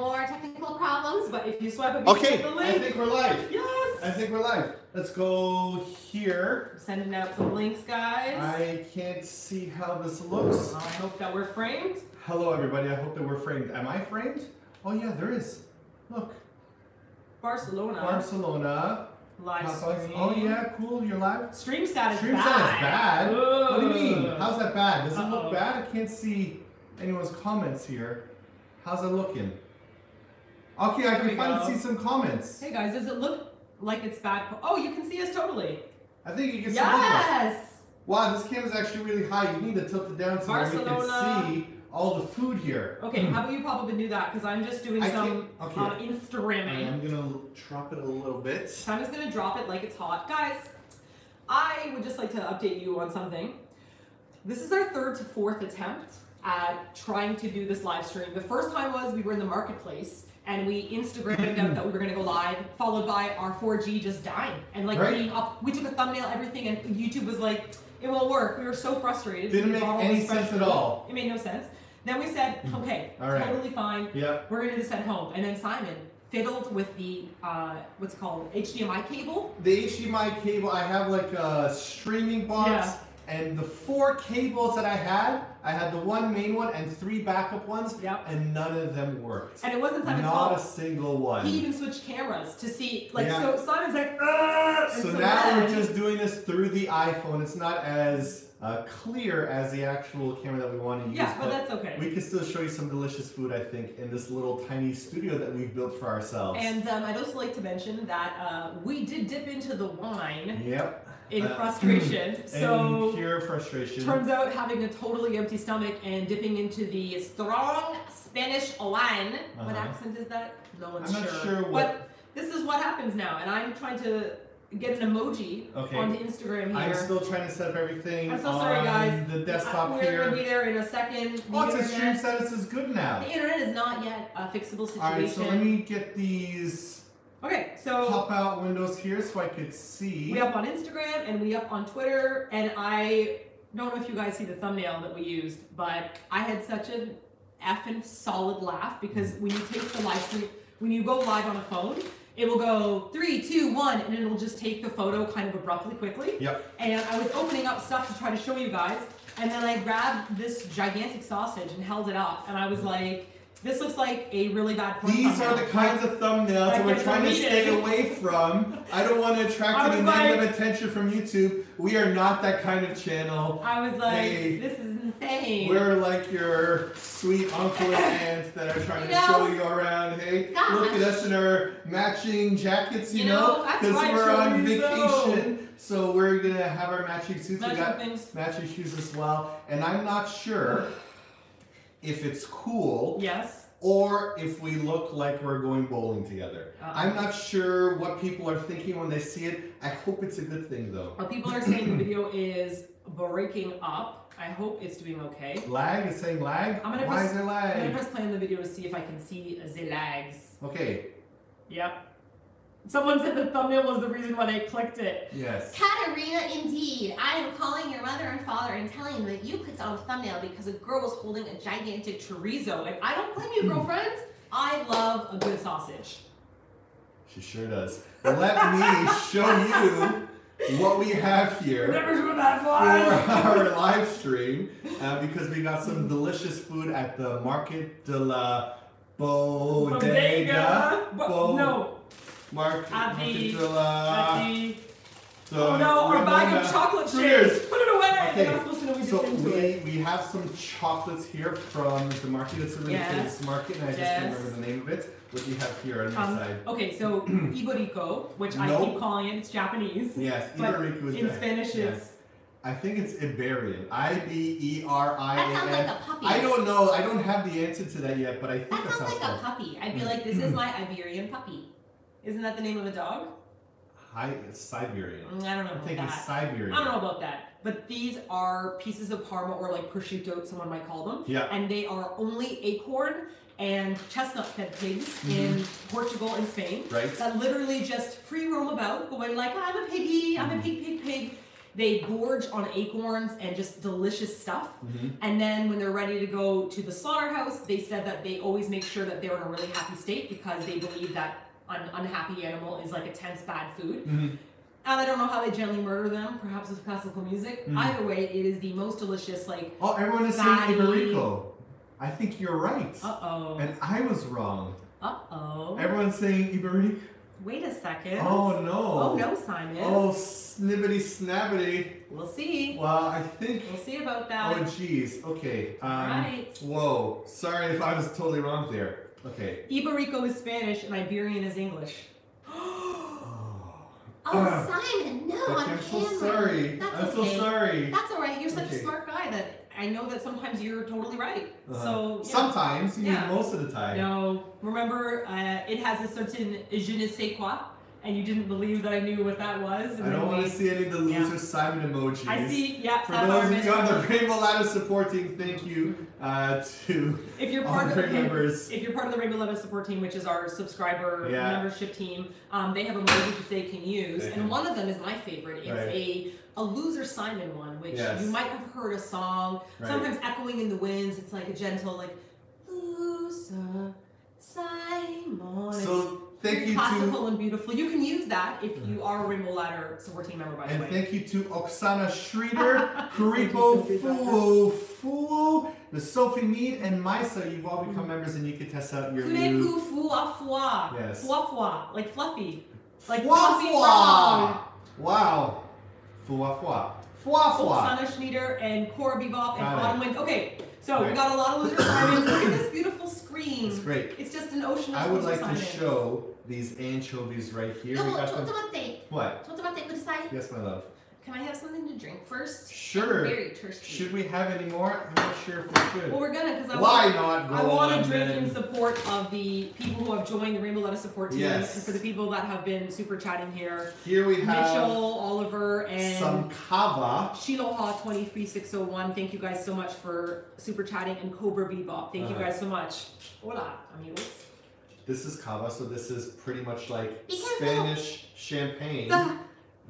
more technical problems, but if you swipe up okay, the link. I think we're live. Yes. I think we're live. Let's go here. Sending out some links, guys. I can't see how this looks. I hope that we're framed. Hello, everybody. I hope that we're framed. Am I framed? Oh, yeah, there is. Look. Barcelona. Barcelona. Live Tapas. stream. Oh, yeah, cool. You're live. Stream status Stream bad. status bad? Ooh. What do you mean? How's that bad? Does it look Uh-oh. bad? I can't see anyone's comments here. How's it looking? Okay, I can finally see some comments. Hey guys, does it look like it's bad? Oh, you can see us totally. I think you can see Yes. Wow, this camera's actually really high. You need to tilt it down so that we can see all the food here. Okay, how about you probably do that? Because I'm just doing some Instagramming. I'm gonna drop it a little bit. I'm just gonna drop it like it's hot. Guys, I would just like to update you on something. This is our 3rd to 4th attempt at trying to do this live stream. The first time was we were in the marketplace and we Instagrammed out that we were gonna go live, followed by our 4G just dying. And like we took a thumbnail, everything, and YouTube was like, it won't work. We were so frustrated. Didn't make any sense at all. It made no sense. Then we said, okay, totally fine. Yeah. We're gonna do this at home. And then Simon fiddled with the, what's it called, HDMI cable. The HDMI cable, I have like a streaming box, and the 4 cables that I had the one main one and 3 backup ones, and none of them worked. And it wasn't Simon's fault. Not a single one. He even switched cameras to see, like, so Simon's like, Ugh! So now we're just doing this through the iPhone. It's not as clear as the actual camera that we want to use. Yeah, but that's okay. We can still show you some delicious food, I think, in this little tiny studio that we've built for ourselves. And I'd also like to mention that we did dip into the wine. Yep. In frustration. So in pure frustration. Turns out having a totally empty stomach and dipping into the strong Spanish wine. What accent is that? No one's sure. I'm not sure what. But this is what happens now, and I'm trying to get an emoji onto Instagram here. I'm still trying to set up everything I'm so sorry, guys. The desktop here. We're gonna be there in a second. Oh, it says stream status is good now. The internet is not yet a fixable situation. Alright, so let me get these pop out windows here so I could see. We up on Instagram and we up on Twitter, and I don't know if you guys see the thumbnail that we used, but I had such an effing solid laugh because when you take the live stream, when you go live on a phone, it will go 3, 2, 1, and it'll just take the photo kind of abruptly, quickly. Yep. And I was opening up stuff to try to show you guys, and then I grabbed this gigantic sausage and held it up, and I was like, this looks like a really bad These are the kinds of thumbnails that we're trying to stay away from. I don't want to attract any negative attention from YouTube. We are not that kind of channel. I was like, this is insane. We're like your sweet uncle and aunt that are trying to show you around. Hey, look at us in our matching jackets, you know, because we're on vacation. So we're going to have our matching suits. We got matching shoes as well. And I'm not sure if it's cool, or if we look like we're going bowling together. I'm not sure what people are thinking when they see it. I hope it's a good thing, though. People are saying the video is breaking up. I hope it's doing okay. Lag? It's saying lag? Why is it lag? I'm going to press play on the video to see if I can see the lags. Okay. Yep. Someone said the thumbnail was the reason why they clicked it. Yes. Katarina, indeed. I am calling your mother and father and telling them that you clicked on a thumbnail because a girl was holding a gigantic chorizo. And I don't blame you, girlfriend. I love a good sausage. She sure does. Let me show you what we have here for our live stream because we got some delicious food at the Market de la Bodega. Our bag of chocolate chips. Put it away. Okay. You're not supposed to know we So dipped into it. we have some chocolates here from the market. It's a really famous market, and I just can't remember the name of it. What do you have here on this side? Okay, so Iboriko, which I keep calling it. It's Japanese. Yes, Iboriko is in Spanish it's. I think it's Iberian. I-B-E-R-I-A-N. That sounds like a puppy. I don't know. I don't have the answer to that yet, but I think that sounds like a puppy. I'd be like, this is my Iberian puppy. Isn't that the name of a dog? It's Siberian. I don't know about I think that. it's Siberian. I don't know about that. But these are pieces of Parma, or like prosciutto, someone might call them. Yeah. And they are only acorn and chestnut-fed pigs in Portugal and Spain. Right. That literally just free roam about, going like, I'm a piggy, I'm a pig. They gorge on acorns and just delicious stuff. And then when they're ready to go to the slaughterhouse, they said that they always make sure that they're in a really happy state because they believe that an unhappy animal is like a tense bad food. And I don't know how they gently murder them, perhaps with classical music. Either way, it is the most delicious, like, oh, everyone is saying Iberico. I think you're right. Uh-oh. And I was wrong. Uh-oh. Everyone's saying Iberico. Wait a second. Oh, no. Oh, no, Simon. Oh, snibbity snabbity. We'll see. Well, I think... We'll see about that. Oh, geez. Okay. Right. Whoa. Sorry if I was totally wrong there. Okay. Iberico is Spanish and Iberian is English. Oh, Simon, no, on I'm camera. so sorry. That's I'm okay. so sorry. That's all right. You're such Okay. a smart guy that I know that sometimes you're totally right. So yeah. Sometimes, you mean Yeah. most of the time. No, remember, it has a certain je ne sais quoi, and you didn't believe that I knew what that was. And I don't want to see any of the loser Yeah. Simon emojis. I see, yeah. For those of you on the Rainbow Ladder supporting, thank you to if you're all part the of the great members. If you're part of the Rainbow Ladder support team, which is our subscriber Yeah. membership team, they have emojis that they can use, They and can. one of them is my favorite. It's Right. a loser Simon one, which Yes. you might have heard a song, Right. sometimes echoing in the winds. It's like a gentle, like loser Simon. So thank Very you classical to and beautiful. You can use that if you are a Rainbow Ladder support team member, by the and way. thank you to Oksana Schreeder, Karipo Thank you, Fuo, the Sophie Mead, and Misa. You've all become members, and you can test out your new. Funeku fua fua. Yes. Fua fua. Like fluffy. Like Fwa fluffy fwa. frog. Wow. Fua fua. Fua fua. Oksana Schneeder and Cora Bebop and Got it. Autumn Wind. Okay, so we Right. got a lot of loser Simons. Look at this beautiful screen. It's great. It's just an ocean of I would loser like to Simons. show these anchovies right here. We got them. What? Yes, my love. Can I have something to drink first? Sure. I'm very thirsty. Should we have any more? I'm not sure if we should. Well, we're gonna, because Why not go I want on to drink then? in support of the people who have joined the Rainbow Ladder support team, Yes. and for the people that have been super chatting here. Here we have Mitchell, Oliver, and some cava. Shiloha 23601. Thank you guys so much for super chatting, and Cobra Bebop. Thank you guys so much. Hola, amigos. This is cava, so this is pretty much like Be careful. Spanish champagne. Ah.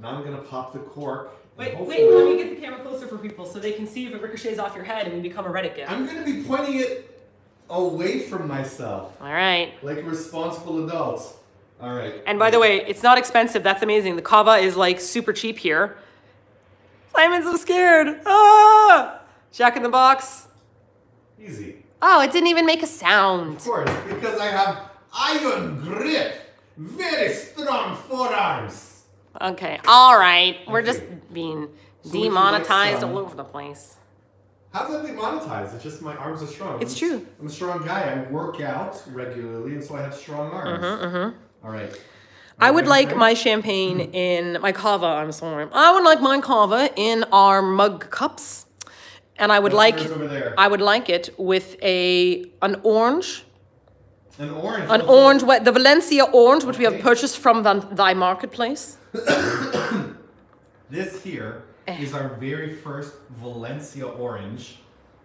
Now I'm gonna pop the cork. and Wait, hopefully- let me get the camera closer for people so they can see if it ricochets off your head and we become a Reddit gift. I'm gonna be pointing it away from myself, All right. like responsible adults. All right. And by the way, it's not expensive. That's amazing. The cava is like super cheap here. Simon's so scared. Ah! Jack in the Box. Easy. Oh, it didn't even make a sound. Of course, because I have iron grip, very strong forearms. Okay. All right. We're Okay. just being So would you demonetized like some? all over the place. How's that demonetized? It's just my arms are strong. It's true. I'm a strong guy. I work out regularly, and so I have strong arms. All right. I would like my champagne in my cava. I'm sorry. I would like my cava in our mug cups, and I would What's yours over there? I would like it with an orange, An orange. an orange, the Valencia orange, which we have Okay. purchased from thy marketplace. This here is our very first Valencia orange.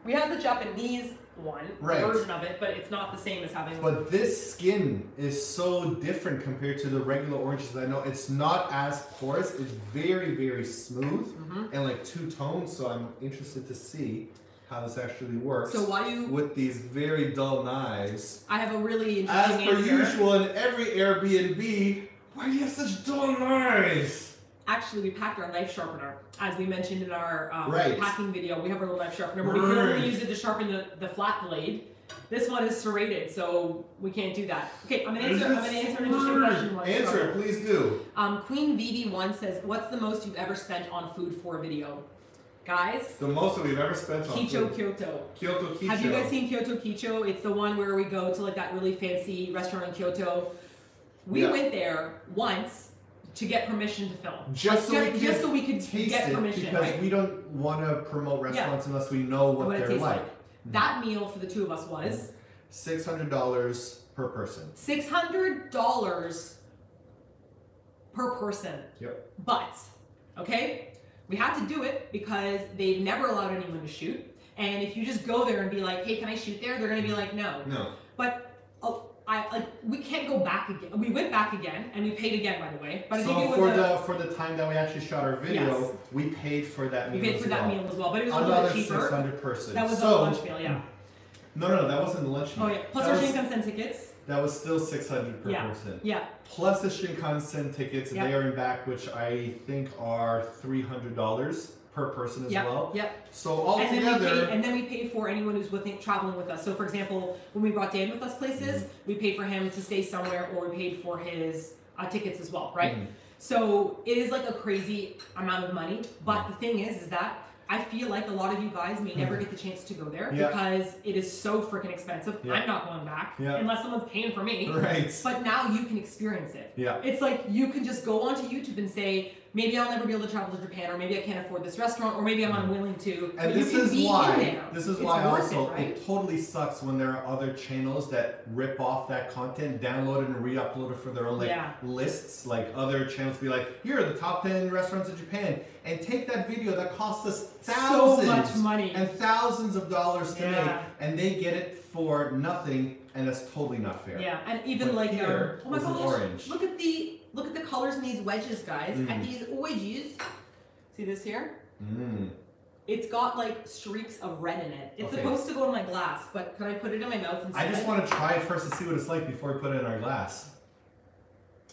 We have the Japanese one Right. version of it, but it's not the same as having. But this skin is so different compared to the regular oranges that I know. It's not as porous. It's very, very smooth and like two-toned. So I'm interested to see how this actually works. So why do you? With these very dull knives. I have a really As interesting per answer. usual in every Airbnb, why do you have such dull knives? Actually, we packed our knife sharpener, as we mentioned in our Right. packing video. We have our little knife sharpener, but we can Right. only use it to sharpen the flat blade. This one is serrated, so we can't do that. Okay, I'm gonna answer an interesting question. while you Answer struggle. it, please do. Queen VV1 says, "What's the most you've ever spent on food for a video?" Guys, The most that we've ever spent on Kicho food. Kyoto. Kyoto Kicho. Have you guys seen Kyoto Kicho? It's the one where we go to like that really fancy restaurant in Kyoto. We Yeah. went there once to get permission to film. Just so we could could taste get it, permission, because right? we don't want to promote restaurants unless we know what What it they're tastes like. That meal for the two of us was $600 per person. $600 per person. Yep. But, okay, we had to do it because they've never allowed anyone to shoot. And if you just go there and be like, hey, can I shoot there? They're going to be like, no. No. But we can't go back again. We went back again, and we paid again, by the way. But I think it was for the time that we actually shot our video, yes. we paid for that meal. We paid for that meal as well, but it was a little bit cheaper. 600 person. That was a lunch meal, yeah. No, that wasn't the lunch meal. Oh yeah, plus our Shinkansen tickets. That was still 600 per person. Yeah. Plus the Shinkansen tickets there and back, which I think are $300 per person as well. Yep. So altogether, and then we pay for anyone who's traveling with us. So for example, when we brought Dan with us places, we paid for him to stay somewhere, or we paid for his tickets as well, right? So it is like a crazy amount of money. But the thing is that I feel like a lot of you guys may never get the chance to go there because it is so freaking expensive. I'm not going back unless someone's paying for me. Right. But now you can experience it. Yeah. It's like you can just go onto YouTube and say, maybe I'll never be able to travel to Japan, or maybe I can't afford this restaurant, or maybe I'm unwilling to. And this is why also it totally sucks when there are other channels that rip off that content, download it and re-upload it for their own lists. Like other channels be like, here are the top 10 restaurants in Japan, and take that video that cost us thousands so much money and thousands of dollars to make, and they get it for nothing, and that's totally not fair. Yeah, and even like here oh my gosh, orange. Look at the colors in these wedges, guys. At these wedges, see this here? It's got like streaks of red in it. It's supposed to go in my glass, but can I put it in my mouth instead? I just want to try it first to see what it's like before we put it in our glass.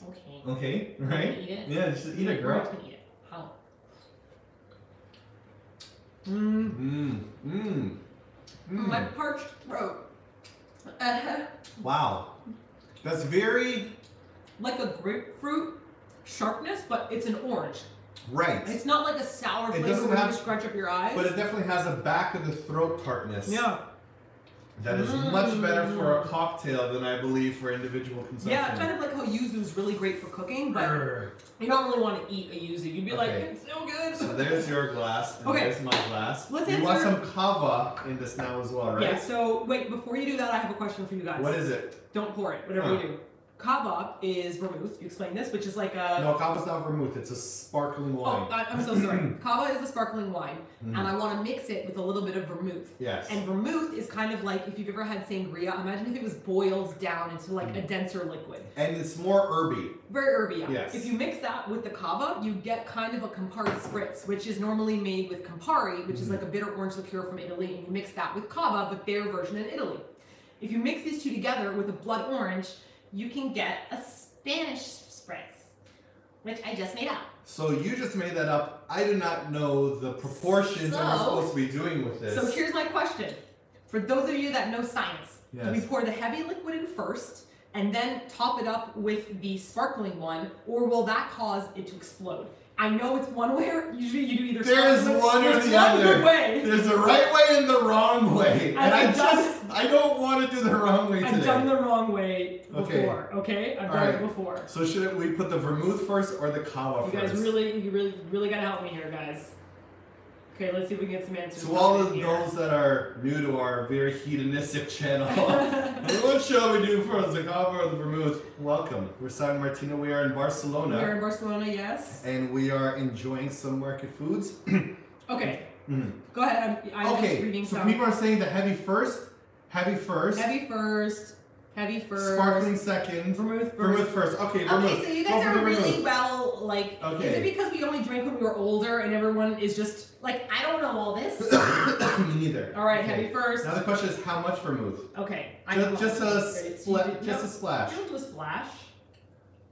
Okay. Okay, right? Eat it? Yeah, just eat it, girl. I'm gonna eat it. How? My parched throat. Wow. That's very... like a grapefruit sharpness, but it's an orange. Right. It's not like a sour flavor where you scrunch up your eyes. But it definitely has a back of the throat tartness. Yeah. That is much better for a cocktail than I believe for individual consumption. Yeah, kind of like how yuzu is really great for cooking, but you don't really want to eat a yuzu. You'd be like, it's so good. So there's your glass, and there's my glass. You want some cava in this now as well, right? Yeah, so wait, before you do that, I have a question for you guys. What is it? Don't pour it, whatever you do. Cava is vermouth. You explained this, which is like a... No, cava's not vermouth. It's a sparkling wine. Oh, I'm so sorry. Cava is a sparkling wine, and I want to mix it with a little bit of vermouth. Yes. And vermouth is kind of like, if you've ever had sangria, imagine if it was boiled down into like a denser liquid. And it's more herby. Very herby, yeah. Yes. If you mix that with the cava, you get kind of a Campari spritz, which is normally made with Campari, which is like a bitter orange liqueur from Italy, and you mix that with cava, but their version in Italy. If you mix these two together with a blood orange, you can get a Spanish spritz, which I just made up. So you just made that up. I do not know the proportions that we're supposed to be doing with this. So here's my question. For those of you that know science, do we pour the heavy liquid in first and then top it up with the sparkling one, or will that cause it to explode? I know it's one way, or usually you do either There's one or the other. Way. There's the right way and the wrong way. And I don't want to do the wrong way today. I've done the wrong way before, okay? I've done it before. So should we put the vermouth first or the cava first? You guys really gotta help me here, guys. Okay, let's see if we can get some answers. To all of those that are new to our very hedonistic channel, what shall we do first, the cava or the vermouth? Welcome. We're Simon Martino. We are in Barcelona. We're in Barcelona, yes. And we are enjoying some market foods. Okay. Go ahead. I'm just reading some. So people are saying the heavy first. Heavy first. Heavy first. Heavy first. Sparkling second. Vermouth first. Vermouth first. Okay, vermouth. Okay, so you guys are really well, like, is it because we only drank when we were older and everyone is just, like, I don't know all this? Me neither. All right, heavy first. Now the question is how much vermouth? Okay. Just a splash. Don't do a splash.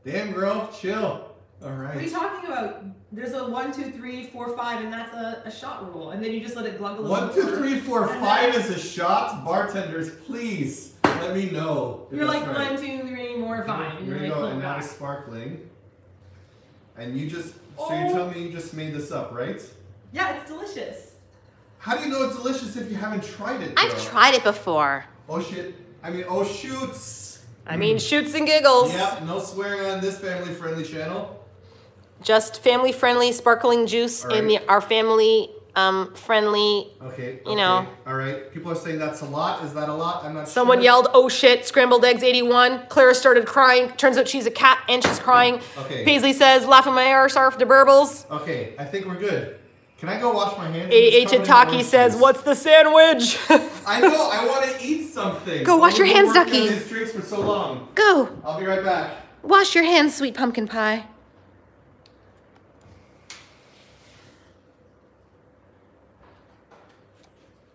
Damn, girl, chill. All right. What are you talking about? There's a 1, 2, 3, 4, 5, and that's a shot rule. And then you just let it glug a little 1, 2, 3, 4, 5 is a shot. Bartenders, please let me know. You're like 1, 2, 3, 4, 5. Here you go, and now it's sparkling. And you just, so you tell me you just made this up, right? Yeah, it's delicious. How do you know it's delicious if you haven't tried it, though? I've tried it before. Oh shit. I mean, oh shoots. I mean, shoots and giggles. Yep, no swearing on this family-friendly channel. Just family-friendly sparkling juice in our family friendly. Okay. You know. All right. People are saying that's a lot. Is that a lot? I'm not sure. Someone yelled, "Oh shit!" Scrambled eggs 81. Clara started crying. Turns out she's a cat and she's crying. Okay. Paisley says, "Laughing my arse off the burbles." Okay. I think we're good. Can I go wash my hands? Eatyourkimchi says, "What's the sandwich?" I know. I want to eat something. Go wash your hands, Ducky. These drinks for so long. Go. I'll be right back. Wash your hands, sweet pumpkin pie.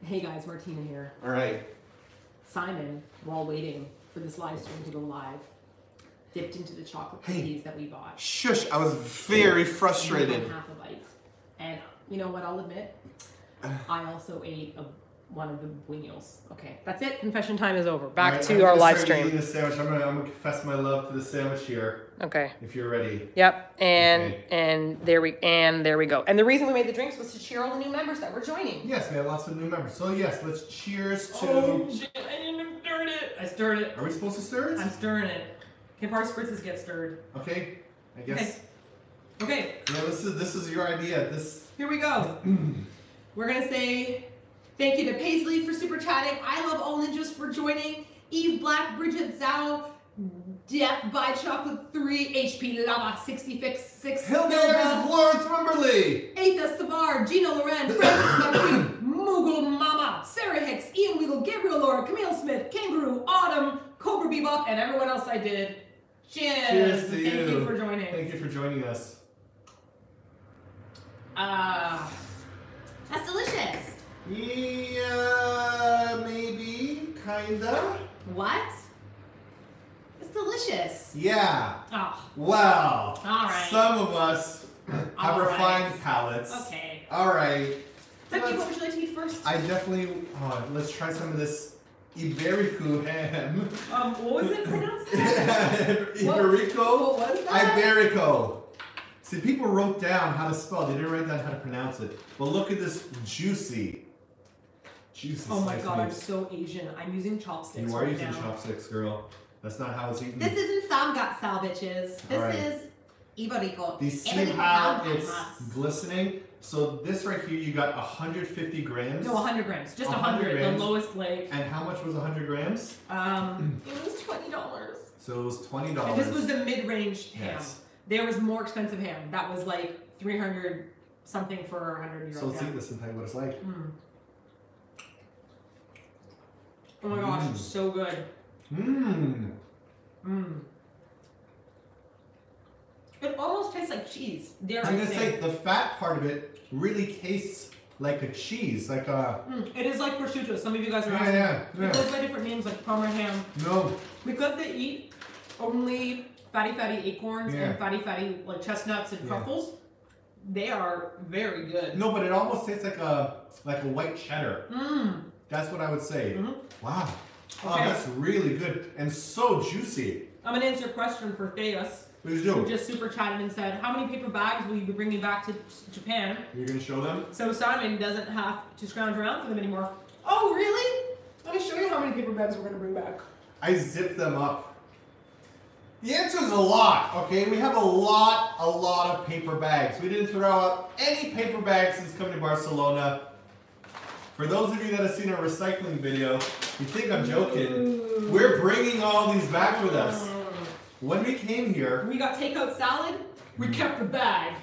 Hey guys, Martina here. All right. Simon, while waiting for this live stream to go live, dipped into the chocolate cookies that we bought. Shush! I was very frustrated. Half a bite, and you know what? I'll admit, I also ate one of the wingles. Okay, that's it. Confession time is over. Back to our live stream. Eating a sandwich. I'm gonna confess my love to the sandwich here. Okay. If you're ready. Yep. And there we go. And the reason we made the drinks was to cheer all the new members that were joining. Yes, we have lots of new members. So yes, let's cheers to. Oh shit! I didn't stir it. I stirred it. Are we supposed to stir it? I'm stirring it. If our spritzes get stirred. Okay. I guess. Okay. No, this is your idea. Here we go. We're gonna say thank you to Paisley for super chatting. I love all ninjas for joining. Eve Black, Bridget Zhao, Death by Chocolate 3, HP Lava 66, Hilda, Florence Wimberly, Aetha Savar, Gina Loren, Francis McQueen, Moogle Mama, Sarah Hicks, Ian Weagle, Gabriel Laura, Camille Smith, Kangaroo, Autumn, Cobra Bebop, and everyone else I did. Cheers. Cheers to you. Thank you for joining. Thank you for joining us. That's delicious. Yeah, maybe, kinda. What? It's delicious. Yeah. Oh. Well. All right. Some of us have refined palates. Okay. All right. Ducky, what would you like to eat first? I definitely. Let's try some of this Iberico ham. What was it pronounced? Iberico. What was that? Iberico. See, people wrote down how to spell. They didn't write down how to pronounce it. But look at this juicy. Oh my god, I'm so Asian. I'm using chopsticks. You are right using now. chopsticks, girl. That's not how it's eaten. This isn't samgyeopsal, bitches. This is Iberico. Do you see how it's glistening? So this right here, you got 150 grams. No, 100 grams. Just 100. grams. The lowest like. And how much was 100 grams? It was $20. So it was $20. And this was the mid-range ham. Yes. There was more expensive ham. That was like 300 something for 100 euros. So let's eat this and tell you what it's like. Oh my gosh, it's so good. It almost tastes like cheese. I'm gonna say the fat part of it really tastes like a cheese, like a. It is like prosciutto. Some of you guys are asking. Yeah. It goes by different names like Parma ham. No. Because they eat only fatty acorns and fatty like chestnuts and truffles. They are very good. No, but it almost tastes like a white cheddar. That's what I would say. Wow. Oh, that's really good and so juicy. I'm gonna answer a question for Theus. Please do. Who just super chatted and said, "How many paper bags will you be bringing back to Japan?" You're gonna show them? So Simon doesn't have to scrounge around for them anymore. Oh, really? Let me show you how many paper bags we're gonna bring back. I zipped them up. The answer is a lot, okay? We have a lot of paper bags. We didn't throw out any paper bags since coming to Barcelona. For those of you that have seen our recycling video, you think I'm joking. We're bringing all these back with us. When we came here... We got takeout salad, we kept the bag.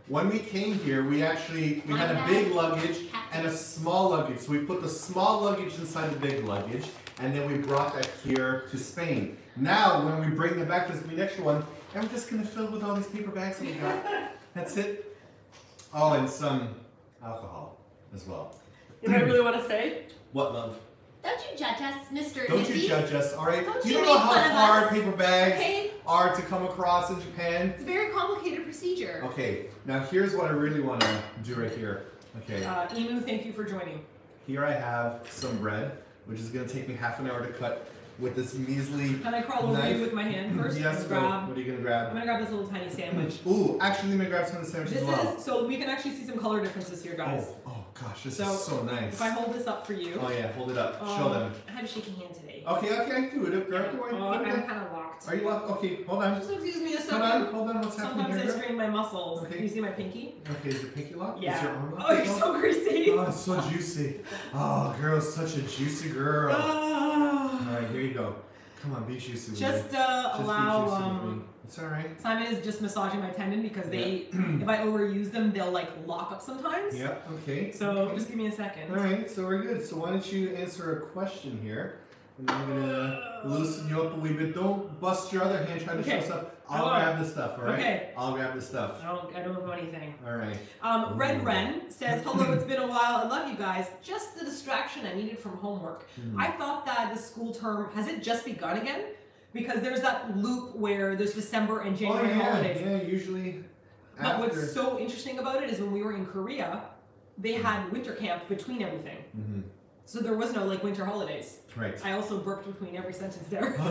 When we came here, we had a big luggage and a small luggage. So we put the small luggage inside the big luggage, and then we brought that here to Spain. Now, when we bring them back, there's gonna be an extra one, and we're just gonna fill with all these paper bags that we got. That's it. Oh, and some alcohol as well. You know what I really want to say? What, love? Don't you judge us, Mr. Don't you judge us, all right? Don't you you don't know make how fun of hard us, paper bags okay? are to come across in Japan. It's a very complicated procedure. Okay, now here's what I really want to do right here. Okay. Emu, thank you for joining. Here I have some bread, which is going to take me half an hour to cut with this measly Can I crawl over you with my hand first? Yes, go. What are you going to grab? I'm going to grab this little tiny sandwich. Ooh, actually, let me grab some of the sandwiches as well. So we can actually see some color differences here, guys. Oh gosh, this is so nice. If I hold this up for you. Oh yeah, hold it up. Show them. I have a shaky hand today. Okay, do it. Grab it. I'm kind of locked. Are you locked? Okay, hold on. Just excuse me a second. Hold on, what's happening here? Sometimes I strain my muscles. Okay. Can you see my pinky? Okay, is your pinky locked? Yeah. Is your arm locked? Oh, you're so greasy. Oh, it's so juicy. Oh, girl, such a juicy girl. Alright, here you go. Come on, be juicy with Just me. allow. It's all right. Simon is just massaging my tendon because they, if I overuse them, they'll like lock up sometimes. Yep. Okay. So just give me a second. All right. So we're good. So why don't you answer a question here? And I'm gonna loosen you up a wee bit. Don't bust your other hand trying to show stuff. I'll grab the stuff. All right. Okay. I'll grab the stuff. I don't know anything. All right. Red Wren says, "Hello, it's been a while. I love you guys. Just the distraction I needed from homework. I thought that the school term has it just begun again? Because there's that loop where there's December and January holidays. Yeah, usually. But what's so interesting about it is when we were in Korea, they had winter camp between everything. So there was no like winter holidays. Right. I also burped between every sentence there. Oh,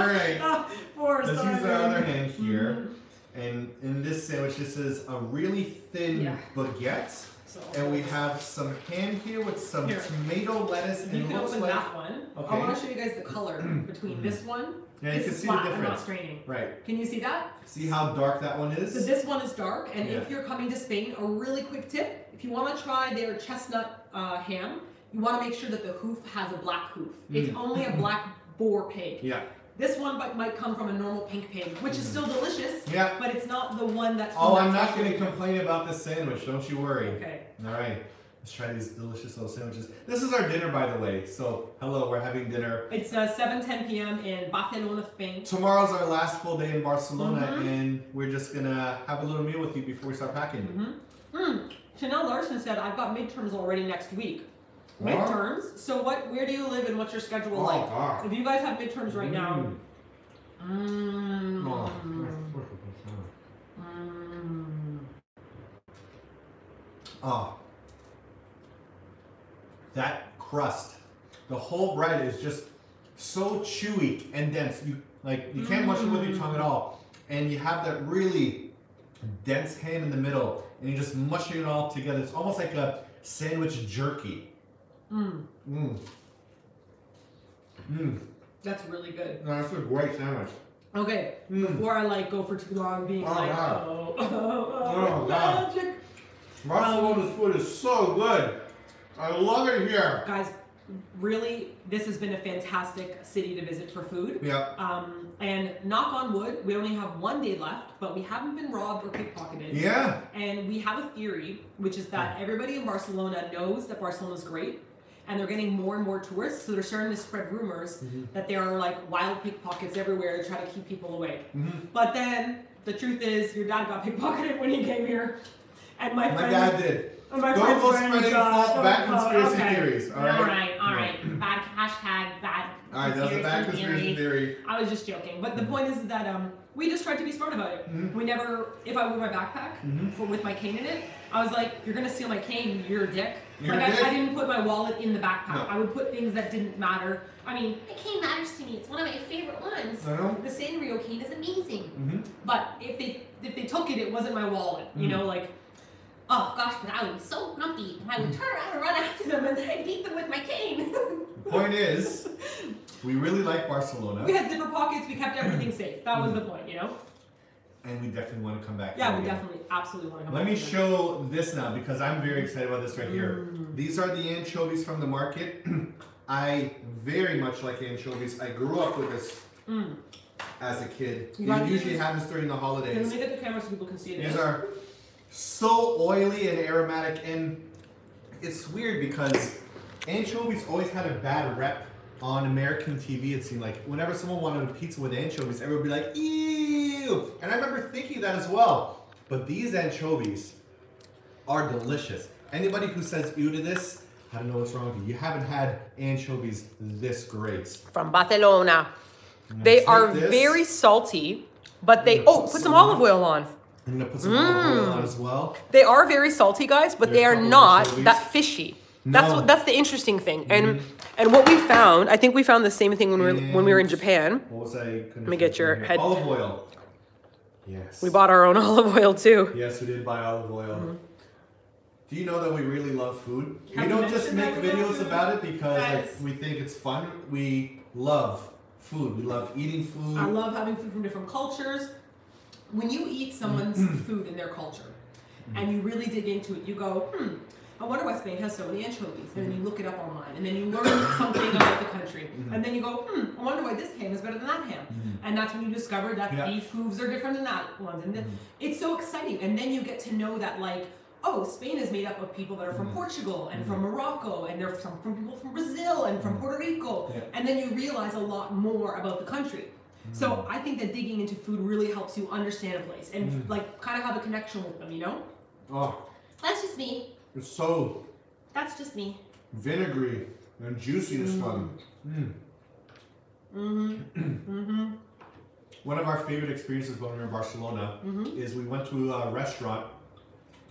great. All right. Let's use our other hand here. And in this sandwich, this is a really thin baguette. So, and we have some ham here with some tomato, lettuce, and you can open that one. Okay. I want to show you guys the color between this one. Yeah, you can see the difference. I'm not straining. Right. Can you see that? See how dark that one is? So this one is dark, and if you're coming to Spain, a really quick tip, if you want to try their chestnut ham, you want to make sure that the hoof has a black hoof. It's only a black boar pig. Yeah. This one might come from a normal pink pig, which is still delicious. Yeah. But it's not the one that's. Oh, I'm not going to complain about this sandwich. Don't you worry. Okay. All right. Let's try these delicious little sandwiches. This is our dinner, by the way. So, hello, we're having dinner. It's 7:10 p.m. in Barcelona, Spain. Tomorrow's our last full day in Barcelona, and we're just going to have a little meal with you before we start packing. Chanel Larson said, I've got midterms already next week. Midterms? So where do you live and what's your schedule like? God. If you guys have midterms right now. Oh. That crust. The whole bread is just so chewy and dense. You can't mush it with your tongue at all. And you have that really dense ham in the middle, and you're just mushing it all together. It's almost like a sandwich jerky. That's really good. No, that's a great sandwich. Okay, before I go for too long being God. magic. Barcelona's food is so good. I love it here. Guys, really, this has been a fantastic city to visit for food. Yeah. And knock on wood, we only have 1 day left, but we haven't been robbed or pickpocketed. Yeah. And we have a theory, which is that everybody in Barcelona knows that Barcelona's great, and they're getting more and more tourists, so they're starting to spread rumors that there are wild pickpockets everywhere to try to keep people away. But then the truth is, your dad got pickpocketed when he came here, and my dad did. And my don't go spreading bad conspiracy theories. All right. All right. Bad hashtag bad. All right, that's a bad conspiracy theory. I was just joking, but the point is that we just tried to be smart about it. We never, if I wore my backpack with my cane in it, I was like, "You're gonna steal my cane, you're a dick." I didn't put my wallet in the backpack. No. I would put things that didn't matter. I mean, the cane matters to me. It's one of my favorite ones. The Sanrio cane is amazing. But if they took it, it wasn't my wallet. You know, oh gosh, but I would be so grumpy, and I would turn around and run after them, and then I'd beat them with my cane. The point is, we really like Barcelona. We had zipper pockets. We kept everything safe. That was the point, you know. And we definitely want to come back. Yeah, we definitely, absolutely want to come back. Let me show this now because I'm very excited about this right here. These are the anchovies from the market. I very much like anchovies. I grew up with this as a kid. You usually have this during the holidays. Let me get the camera so people can see it. These are so oily and aromatic, and it's weird because anchovies always had a bad rep on American TV. It seemed like whenever someone wanted a pizza with anchovies, everyone would be like, ew! And I remember thinking that as well. But these anchovies are delicious. Anybody who says ew to this, I don't know what's wrong with you. You haven't had anchovies this great. From Barcelona. They are very salty, but they, put some olive oil on. I'm gonna put some olive oil on as well. They are very salty, guys, but they are not that fishy. No. That's the interesting thing. And what we found, I think we found the same thing when we were in Japan. What was I? Let me get your head. Olive oil. Yes. We bought our own olive oil too. Yes, we did buy olive oil. Do you know that we really love food? We don't just make videos about it because we think it's fun. We love food. We love eating food. I love having food from different cultures. When you eat someone's food in their culture and you really dig into it, you go, I wonder why Spain has so many anchovies. And then you look it up online, and then you learn something about the country. And then you go, I wonder why this ham is better than that ham. And that's when you discover that beef hooves are different than that one. And then it's so exciting. And then you get to know that, like, oh, Spain is made up of people that are from Portugal and from Morocco, and they're from people from Brazil and from Puerto Rico. And then you realize a lot more about the country. So I think that digging into food really helps you understand a place and like kind of have a connection with them, you know? Oh. That's just me. It's so... That's just me. Vinegary and juicy, this one. One of our favorite experiences when we were in Barcelona is we went to a restaurant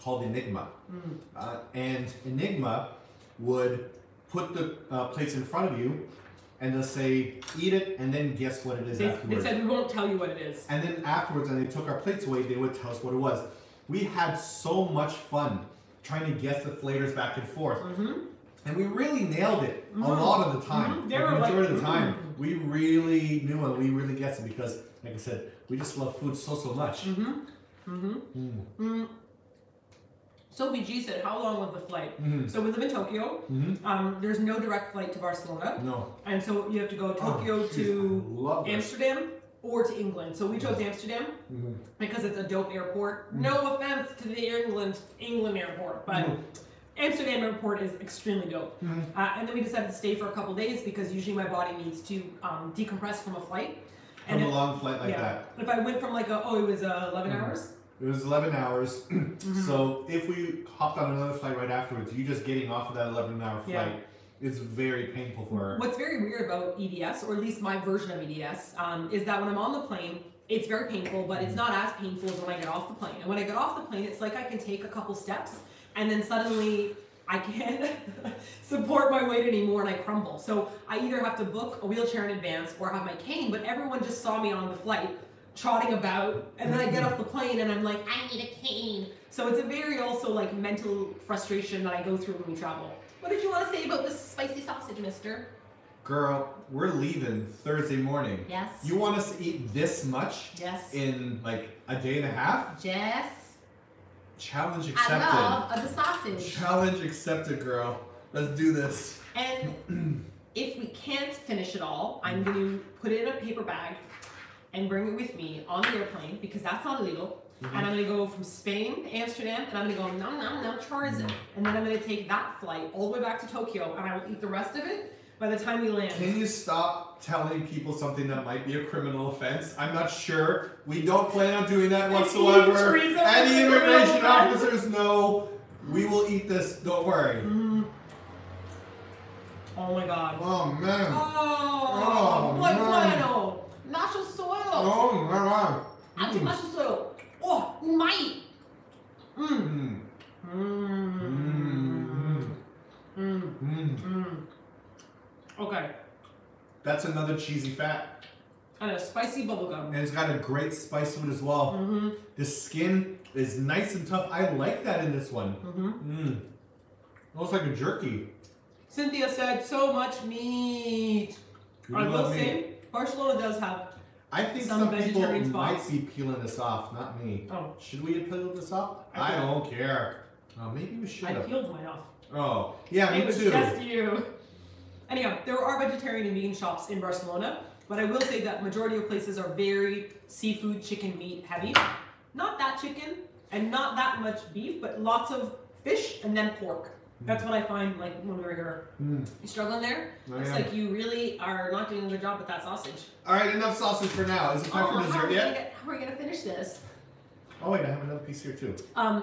called Enigma. And Enigma would put the plates in front of you and they'll say, eat it, and then guess what it is afterwards. They said, we won't tell you what it is. And then afterwards, when they took our plates away, they would tell us what it was. We had so much fun trying to guess the flavors back and forth. And we really nailed it a lot of the time. The majority of the time, we really knew and we really guessed it because, like I said, we just love food so much. Sophie G said, how long was the flight? So we live in Tokyo. There's no direct flight to Barcelona. No. And so you have to go Tokyo to Amsterdam or to England. So we chose Amsterdam because it's a dope airport. No offense to the England airport, but Amsterdam airport is extremely dope. And then we decided to stay for a couple days because usually my body needs to decompress from a flight. And a long flight like that. If I went from like it was 11 hours. It was 11 hours. So if we hopped on another flight right afterwards, you just getting off of that 11-hour flight, it's very painful for her. What's very weird about EDS, or at least my version of EDS, is that when I'm on the plane, it's very painful, but it's not as painful as when I get off the plane. And when I get off the plane, it's like I can take a couple steps, and then suddenly I can't support my weight anymore and I crumble. So I either have to book a wheelchair in advance or have my cane, but everyone just saw me on the flight trotting about, and then I get off the plane and I'm like, I need a cane. So it's a very also like mental frustration that I go through when we travel. What did you want to say about this spicy sausage, mister? Girl, we're leaving Thursday morning. Yes. You want us to eat this much? Yes. In like a day and a half? Yes. Challenge accepted. I love the sausage. Challenge accepted, girl. Let's do this. And if we can't finish it all, I'm going to put it in a paper bag and bring it with me on the airplane because that's not illegal. And I'm going to go from Spain to Amsterdam and I'm going to go nom nom nom tourism. And then I'm going to take that flight all the way back to Tokyo and I will eat the rest of it by the time we land. Can you stop telling people something that might be a criminal offense? I'm not sure. We don't plan on doing that whatsoever. Any immigration officers know we will eat this. Don't worry. Oh my god. Oh man. Oh, bueno. Nacho soil. Oh my god. Nacho soil. Oh, umai. Okay. That's another cheesy fat. And a spicy bubblegum. And it's got a great spice to it as well. The skin is nice and tough. I like that in this one. Almost like a jerky. Cynthia said, so much meat. I will say, Barcelona does have I think some people might be peeling this off, not me. Oh. Should we have peeled this off? I don't care. Oh, maybe we should have. I peeled mine off. Oh, yeah, me too. It was just you. Anyhow, there are vegetarian and vegan shops in Barcelona, but I will say that majority of places are very seafood, chicken, meat heavy. Not that chicken and not that much beef, but lots of fish and then pork. That's what I find like when we're here. You struggling there? Looks like you really are not doing a good job with that sausage. All right, enough sausage for now. Is it time for dessert yet? How are we gonna finish this? Oh wait, I have another piece here too.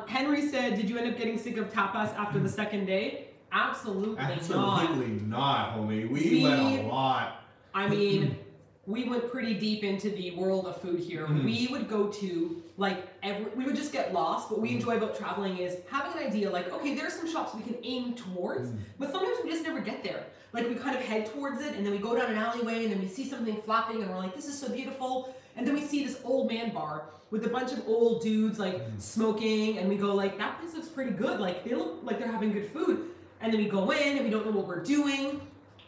Henry said, did you end up getting sick of tapas after the second day? Absolutely not. Absolutely not, homie. We went a lot. I mean, we went pretty deep into the world of food here. We would go to like we would just get lost. What we enjoy about traveling is having an idea like, okay, there are some shops we can aim towards, but sometimes we just never get there. Like we kind of head towards it and then we go down an alleyway and then we see something flapping and we're like, this is so beautiful. And then we see this old man bar with a bunch of old dudes like smoking and we go like, that place looks pretty good. Like they look like they're having good food. And then we go in and we don't know what we're doing.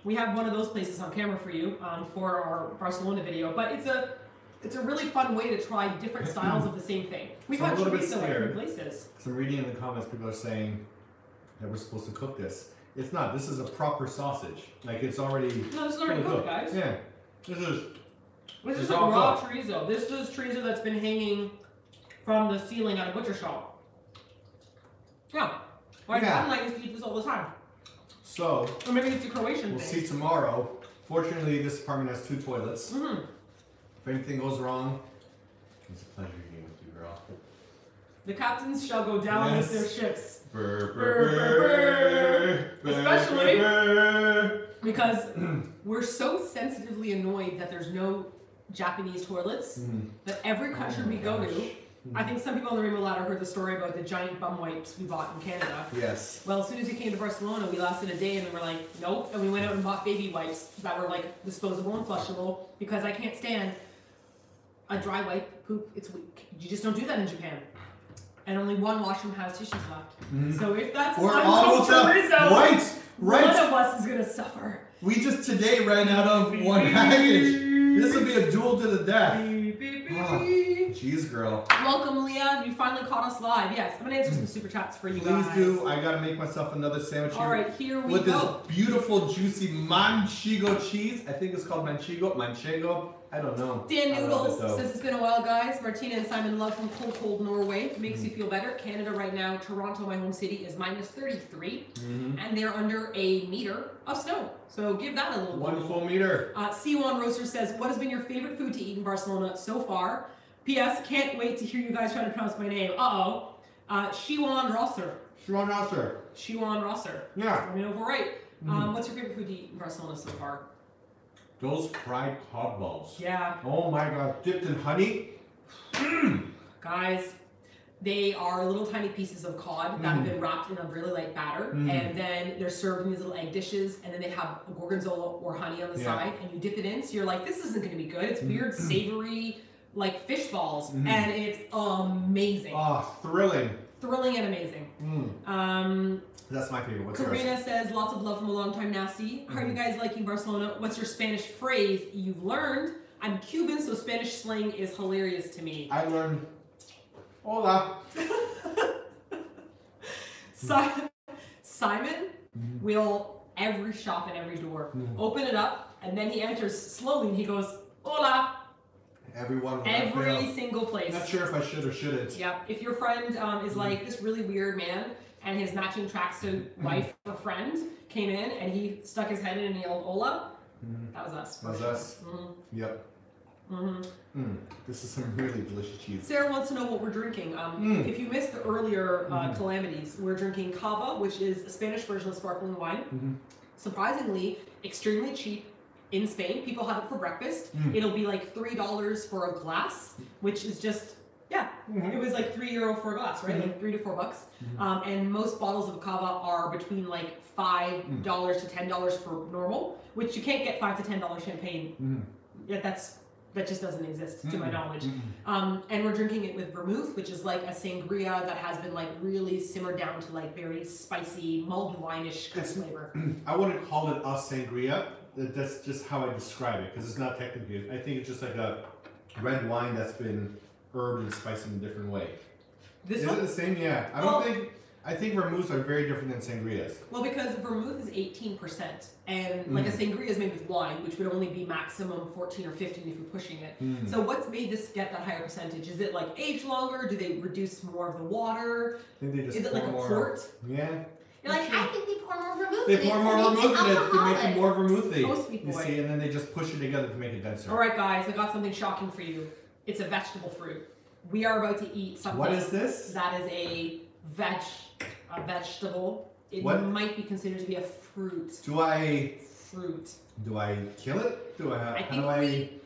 We have one of those places on camera for you for our Barcelona video, but it's a really fun way to try different styles of the same thing. We've had chorizo at different places. So I'm reading in the comments, people are saying, that we're supposed to cook this. It's not. This is a proper sausage. Like it's already. No, this is already cooked, guys. Yeah. This is like raw chorizo. This is chorizo that's been hanging from the ceiling at a butcher shop. Yeah. My family used to eat this all the time. So. Or maybe it's a Croatian We'll thing. see tomorrow. Fortunately, this apartment has 2 toilets. Mm-hmm. If anything goes wrong, it's a pleasure being with you, girl. The captains shall go down with their ships. Burr, burr, burr, Especially burr. because we're so sensitively annoyed that there's no Japanese toilets that every country we go to, I think some people on the Rainbow Ladder heard the story about the giant bum wipes we bought in Canada. Yes. Well, as soon as we came to Barcelona, we lasted a day and we were like, nope. And we went out and bought baby wipes that were like disposable and flushable because I can't stand a dry wipe poop. It's weak. You just don't do that in Japan. And only one washroom has tissues left. So if that's we're almost up. Right. One of us is gonna suffer. We just today ran out of one package. This will be a duel to the death. Jeez, girl. Welcome, Leah. You finally caught us live. Yes, I'm gonna answer some super chats for you guys. Please do. I gotta make myself another sandwich here. All right, here we with go. This beautiful, juicy manchego cheese. I think it's called manchego. I don't know. Dan Noodles says it's been a while, guys. Martina and Simon Love from cold Norway. Makes you feel better. Canada right now, Toronto, my home city, is minus 33. And they're under a meter of snow. So give that a little 1 full meter. C1 Roaster says, what has been your favorite food to eat in Barcelona so far? P.S. Can't wait to hear you guys try to pronounce my name. Shiwan Rosser. Shiwan Rosser. Shiwan Rosser. Yeah. Let me know if we're right. What's your favorite food to eat in Barcelona so far? Those fried cod balls. Yeah. Oh my god, dipped in honey. Guys, they are little tiny pieces of cod that have been wrapped in a really light batter, and then they're served in these little egg dishes, and then they have a gorgonzola or honey on the side, and you dip it in, so you're like, this isn't going to be good. It's weird, savory, like fish balls, and it's amazing. Oh, thrilling. Thrilling and amazing. That's my favorite. What's Karina yours? says, lots of love from a long time nasty. How are you guys liking Barcelona? What's your Spanish phrase you've learned? I'm Cuban, so Spanish slang is hilarious to me. I learned, hola. Simon will, every shop and every door, open it up, and then he enters slowly and he goes, hola. Everyone. Every single place. Not sure if I should or shouldn't. Yep. If your friend is like this really weird man, and his matching tracksuit wife or friend came in and he stuck his head in and yelled "Hola," that was us. That was us. Yep. This is some really delicious cheese. Sarah wants to know what we're drinking. If you missed the earlier calamities, we're drinking cava, which is a Spanish version of sparkling wine. Surprisingly, extremely cheap in Spain. People have it for breakfast. It'll be like $3 for a glass, which is just it was like €3 for a glass, right? Like $3 to $4. And most bottles of cava are between like $5 to $10 for normal, which you can't get $5 to $10 champagne. Yeah, that just doesn't exist to my knowledge. And we're drinking it with vermouth, which is like a sangria that has been like really simmered down to like very spicy mulled wine-ish kind of flavor. I wouldn't call it a sangria. That's just how I describe it, because it's not technically. I think it's just like a red wine that's been herbed and spiced in a different way. Is it the same? Yeah. I think vermouths are very different than sangrias. Well, because vermouth is 18%, and like a sangria is made with wine, which would only be maximum 14 or 15 if you're pushing it. So what's made this get that higher percentage? Is it like aged longer? Do they reduce more of the water? I think they just is it like a port? Yeah. You're like, I think they pour more vermouth They pour more vermouth in it to make it more vermouthy. Oh, sweet boy. You see, and then they just push it together to make it denser. All right, guys, I got something shocking for you. It's a vegetable fruit. We are about to eat something. What is this? That is a vegetable. It might be considered to be a fruit. Do I kill it? Do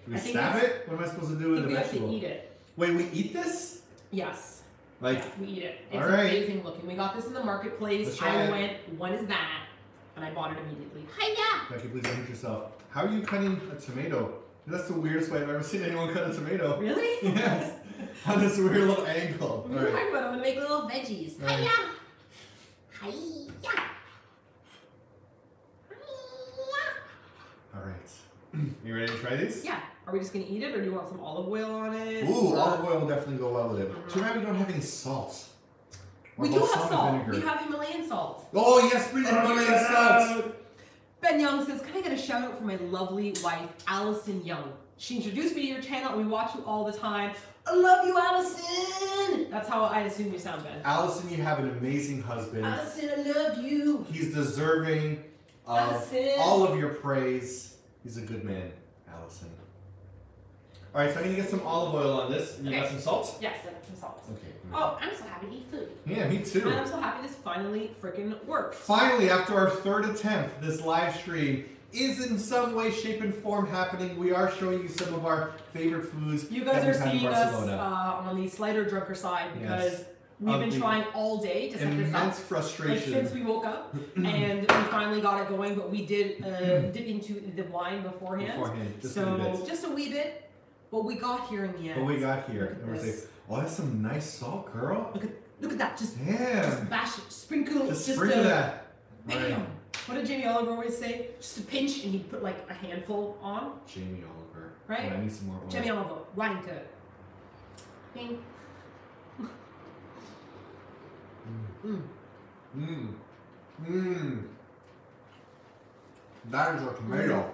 we stab it? What am I supposed to do with the vegetable? We have to eat it. Wait, we eat this? Yes. Like, yeah, we eat it. It's amazing looking. We got this in the marketplace. I went, what is that? And I bought it immediately. Hiya! Becky, please don't hit yourself. How are you cutting a tomato? That's the weirdest way I've ever seen anyone cut a tomato. Really? Yes. On this weird little angle. What are you talking about? I'm gonna make little veggies. Hiya! Hiya! Alright. You ready to try these? Yeah. Are we just gonna eat it, or do you want some olive oil on it? Ooh, olive oil will definitely go well with it. Too bad we don't have any salt. We do have salt. We have Himalayan salt. Oh yes, bring the Himalayan salt. Ben Young says, can I get a shout out for my lovely wife, Allison Young? She introduced me to your channel and we watch you all the time. I love you, Allison! That's how I assume you sound, Ben. Allison, you have an amazing husband. Allison, I love you. He's deserving of all of your praise. He's a good man, Allison. All right, so I'm gonna get some olive oil on this. And you got some salt? Yes, I got some salt. Okay. Oh, I'm so happy to eat food. Yeah, me too. And I'm so happy this finally freaking worked. Finally, after our third attempt, this live stream is in some way, shape, and form happening. We are showing you some of our favorite foods. You guys are seeing us on the slighter drunker side because we've been trying all day to set this up. Immense frustration. Like, since we woke up, and we finally got it going, but we did dip into the wine beforehand. Just a bit. Just a wee bit. But we got here in the end. But we got here. And we're saying, oh, that's some nice salt, girl. Look at that. Just bash it. Sprinkle. Just sprinkle that. Bam. Right. What did Jamie Oliver always say? Just a pinch, and he'd put like a handful on. Jamie Oliver. Right? Oh, I need some more oil. Jamie Oliver. Right into it. Bing. That is a tomato.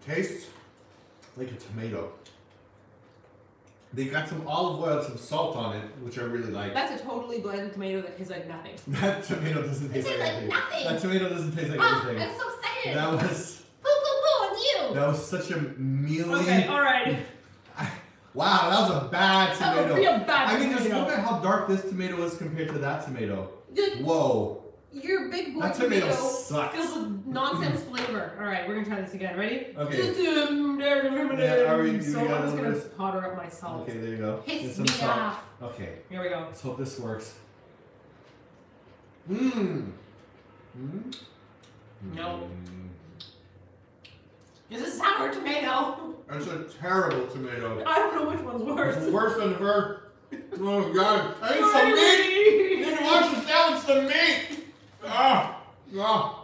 Tastes like a tomato. They got some olive oil and some salt on it, which I really like. That's a totally blended tomato that tastes like nothing. That tomato doesn't taste like anything. Nothing. That tomato doesn't taste like anything. I'm so excited. That was... Poo poo poo on you. That was such a mealy... Okay, alright. Wow, that was a bad tomato. That was a real bad I mean, tomato. just look at how dark this tomato is compared to that tomato. Dude, whoa. Your big boy that tomato sucks. Fills with nonsense flavor. Alright, we're gonna try this again. Ready? Okay. Just yeah, so I'm just gonna powder up my salt. Okay, there you go. Piss me off. Okay. Here we go. Let's hope this works. No. Is a sour tomato. That's a terrible tomato. I don't know which one's worse. It's worse than the first. Oh god. I need some meat! You need to wash this down with some meat!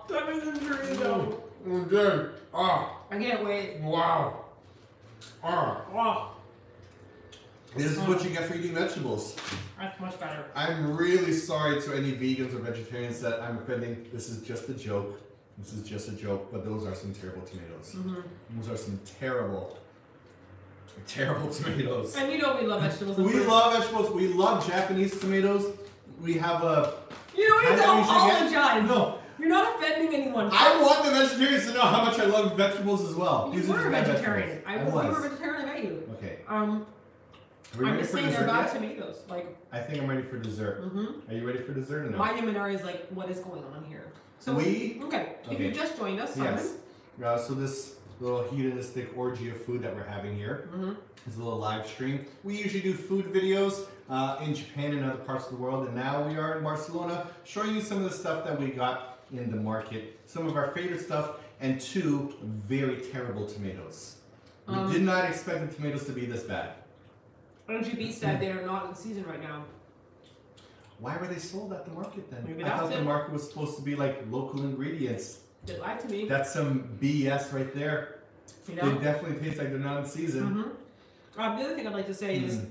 That is injury though. I'm good. I can't wait. Wow. This is what you get for eating vegetables. That's much better. I'm really sorry to any vegans or vegetarians that I'm offending. This is just a joke. This is just a joke, but those are some terrible tomatoes. Those are some terrible tomatoes. And you know we love vegetables. We love vegetables. We love Japanese tomatoes. We have a... You don't need to apologize. No. You're not offending anyone. I want the vegetarians to know how much I love vegetables as well. You were a vegetarian. You were a vegetarian, I met you. Okay. I'm just saying they're bad tomatoes. Like, I think I'm ready for dessert. Are you ready for dessert or no? My Yamanari is like, what is going on here? So okay. If you just joined us, Simon. Yes. So this little hedonistic orgy of food that we're having here is a little live stream. We usually do food videos in Japan and other parts of the world, and now we are in Barcelona showing you some of the stuff that we got in the market, some of our favorite stuff, and 2 very terrible tomatoes. We did not expect the tomatoes to be this bad. NGB said they are not in season right now. Why were they sold at the market then? Maybe I thought the market was supposed to be like local ingredients. They lied to me. That's some BS right there. You know? They definitely taste like they're not in season. The other thing I'd like to say is,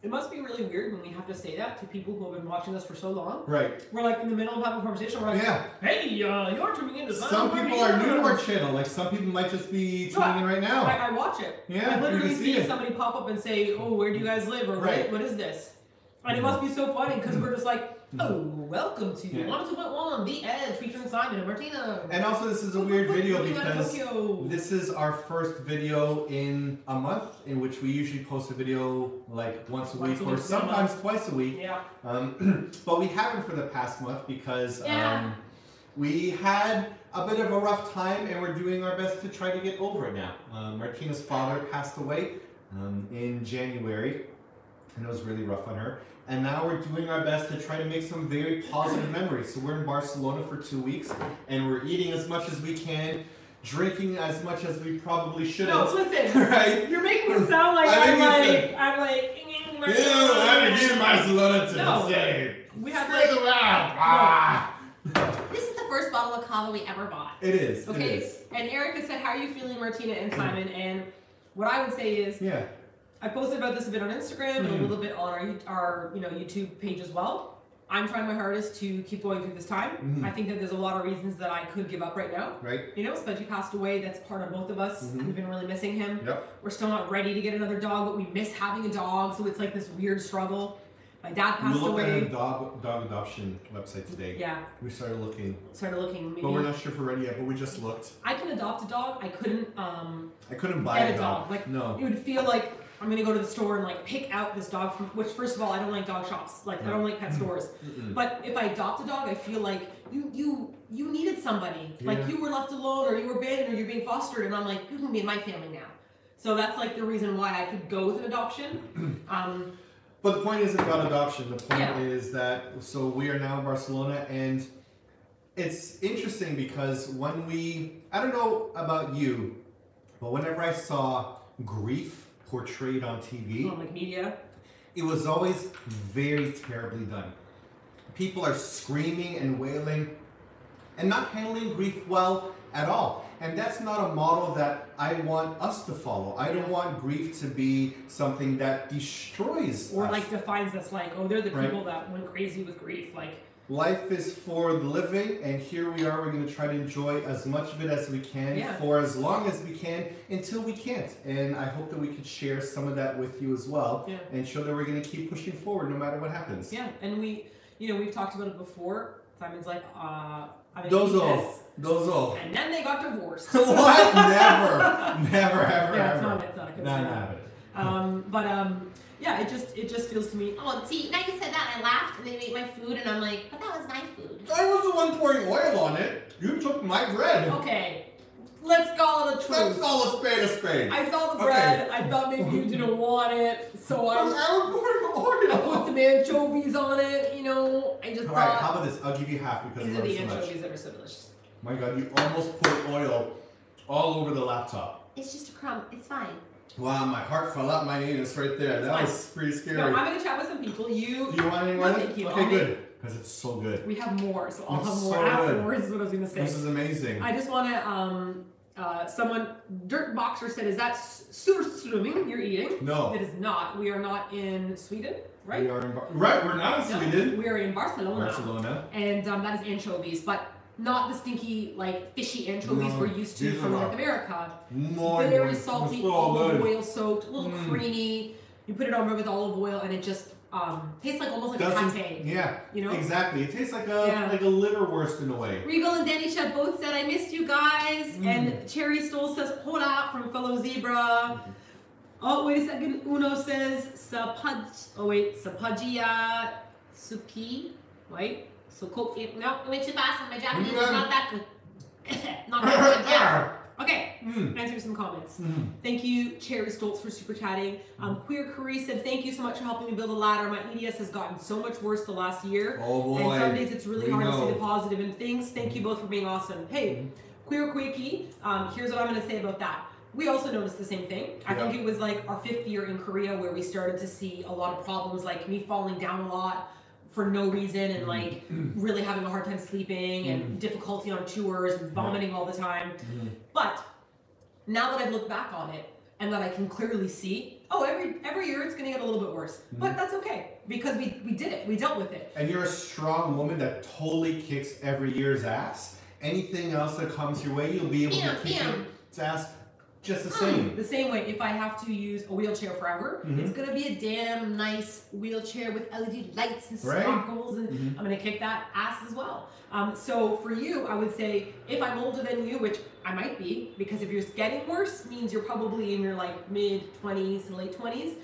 it must be really weird when we have to say that to people who have been watching us for so long. Right. We're like in the middle of having a conversation. We're like, hey, you're tuning in to some people are new to our channel. Like some people might just be tuning in right now. I watch it. Yeah, I literally see somebody pop up and say, oh, where do you guys live? Or what is this? And it must be so funny because we're just like, oh, welcome to 102.1 The Edge featuring Simon and Martina. And also this is a weird video because this is our first video in a month in which we usually post a video like once a week or sometimes twice a week. Yeah. But we haven't for the past month because we had a bit of a rough time and we're doing our best to try to get over it now. Martina's father passed away in January and it was really rough on her. And now we're doing our best to try to make some very positive memories. So we're in Barcelona for 2 weeks, and we're eating as much as we can, drinking as much as we probably shouldn't. No, listen. Right? You're making it sound like I'm like. I'm in Barcelona to say. We have This is the first bottle of cava we ever bought. It is. Okay. It is. And Erica said, "How are you feeling, Martina and Simon?" And what I would say is, I posted about this a bit on Instagram and a little bit on our YouTube page as well. I'm trying my hardest to keep going through this time. I think that there's a lot of reasons that I could give up right now. Right. You know, Spudgy passed away. That's part of both of us. We've been really missing him. Yep. We're still not ready to get another dog, but we miss having a dog. So it's like this weird struggle. My dad passed away. We looked at a dog adoption website today. Yeah. We started looking. Maybe. But we're not sure if we're ready yet, but we just looked. I can adopt a dog. I couldn't buy get a dog. Like, no. It would feel like I'm gonna go to the store and like pick out this dog from, which first of all, I don't like dog shops. Like I don't like pet stores. But if I adopt a dog, I feel like you needed somebody. Yeah. Like you were left alone or you were abandoned or you're being fostered, and I'm like, you can be in my family now. So that's like the reason why I could go with an adoption. But the point isn't about adoption. The point is that, so we are now in Barcelona, and it's interesting because when I don't know about you, but whenever I saw grief portrayed on TV, like media, it was always very terribly done. People are screaming and wailing and not handling grief well at all. And that's not a model that I want us to follow. I don't want grief to be something that destroys or us. like defines us, like, oh, they're the people that went crazy with grief. Like, life is for the living, and here we are. We're going to try to enjoy as much of it as we can for as long as we can until we can't. And I hope that we could share some of that with you as well and show that we're going to keep pushing forward no matter what happens. Yeah, and we've talked about it before. Simon's like, Dozo. And then they got divorced. What? Never, ever, yeah, ever. It's not a good thing. Yeah, it just feels to me. Oh, see, now you said that, I laughed, and they ate my food, and I'm like, but that was my food. I was the one pouring oil on it. You took my bread. Okay, let's call it a truth. Let's call a spade a spade. I saw the bread. I thought maybe you didn't want it, so I put some anchovies on it. You know, I just thought. All right, how about this? I'll give you half because these I are love the so much. anchovies that are so delicious. My God, you almost poured oil all over the laptop. It's just a crumb. It's fine. Wow, my heart fell out my anus right there. That was pretty scary. No, I'm going to chat with some people. Do you want any more? Okay, good. Because it's so good. We have more, so I'll have more so afterwards, is what I was going to say. This is amazing. I just want to, someone, Dirt Boxer said, is that surströmming you're eating? No. It is not. We are not in Sweden, right? We are in we're not in Sweden. We are in Barcelona. Barcelona. And that is anchovies, but not the stinky, like, fishy anchovies we're used to from North America. Very salty, olive oil soaked, a little creamy. You put it over with olive oil and it just tastes like almost like a pate. Yeah, you know? Exactly. It tastes like a liverwurst in a way. Regal and Danny Chet both said, I missed you guys. And Cherry Stoll says, hola from fellow zebra. Oh, wait a second. Uno says, Sapajia Suki. Wait. So cook it. No, it went too fast. My Japanese is not that good. Not that good. Yeah. Okay. Answer some comments. Thank you, Cherry Stoltz, for super chatting. Queer Curry said, thank you so much for helping me build a ladder. My EDS has gotten so much worse the last year. Oh boy. And some days it's really hard to see the positive in things. Thank you both for being awesome. Hey, Queer Quakey, here's what I'm going to say about that. We also noticed the same thing. I think it was like our 5th year in Korea where we started to see a lot of problems, like me falling down a lot for no reason and like really having a hard time sleeping and difficulty on tours and vomiting all the time. But now that I've looked back on it and that I can clearly see, oh, every year it's going to get a little bit worse. But that's okay because we did it. We dealt with it. And you're a strong woman that totally kicks every year's ass. Anything else that comes your way, you'll be able to kick its ass just the same. The same way, if I have to use a wheelchair forever, it's going to be a damn nice wheelchair with LED lights and sparkles, and I'm going to kick that ass as well. So for you, I would say, if I'm older than you, which I might be, because if you're getting worse, means you're probably in your like mid-20s and late 20s,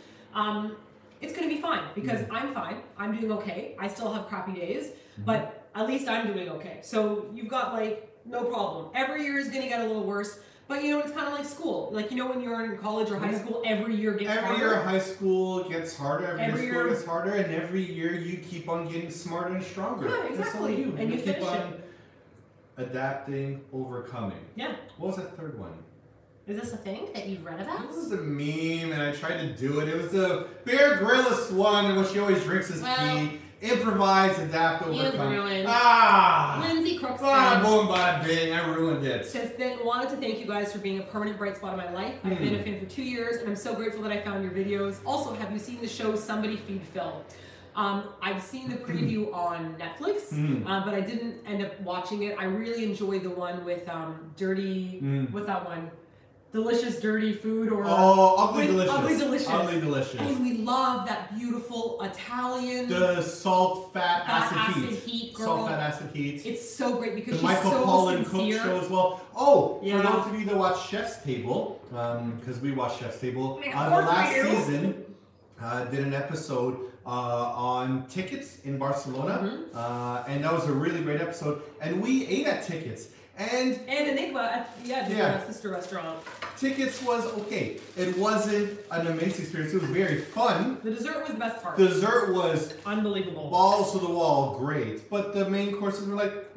it's going to be fine, because I'm fine. I'm doing okay. I still have crappy days, but at least I'm doing okay. So you've got like, no problem. Every year is going to get a little worse. But you know, it's kind of like school. Like, you know, when you're in college or high school, every year gets harder. Every year high school gets harder, every year gets harder, and every year you keep on getting smarter and stronger. Yeah, exactly. And you keep on adapting, overcoming. Yeah. What was that third one? Is this a thing that you've read about? This was a meme, and I tried to do it. It was the Bear Grylls one, in which he always drinks his pee. Improvise, adapt, overcome. You ruined. Lindsay Crookston. Bada boom, bada bing. I ruined it. Since then, wanted to thank you guys for being a permanent bright spot in my life. I've been a fan for 2 years, and I'm so grateful that I found your videos. Also, have you seen the show Somebody Feed Phil? I've seen the preview on Netflix, but I didn't end up watching it. I really enjoyed the one with dirty. What's that one? Delicious dirty food or ugly delicious. Ugly delicious. Ugly delicious. And we love that beautiful Italian. The salt, fat, acid heat. Girl. Salt, fat, acid heat. It's so great because she's Michael so Pollan sincere. cook show as well. Oh, for those of you that watch Chef's Table, because we watch Chef's Table, the last season did an episode on tickets in Barcelona, and that was a really great episode. And we ate at Tickets. And Enigma at the sister restaurant. Tickets was okay. It wasn't an amazing experience. It was very fun. The dessert was the best part. The dessert was unbelievable. Balls to the wall, great. But the main courses were like,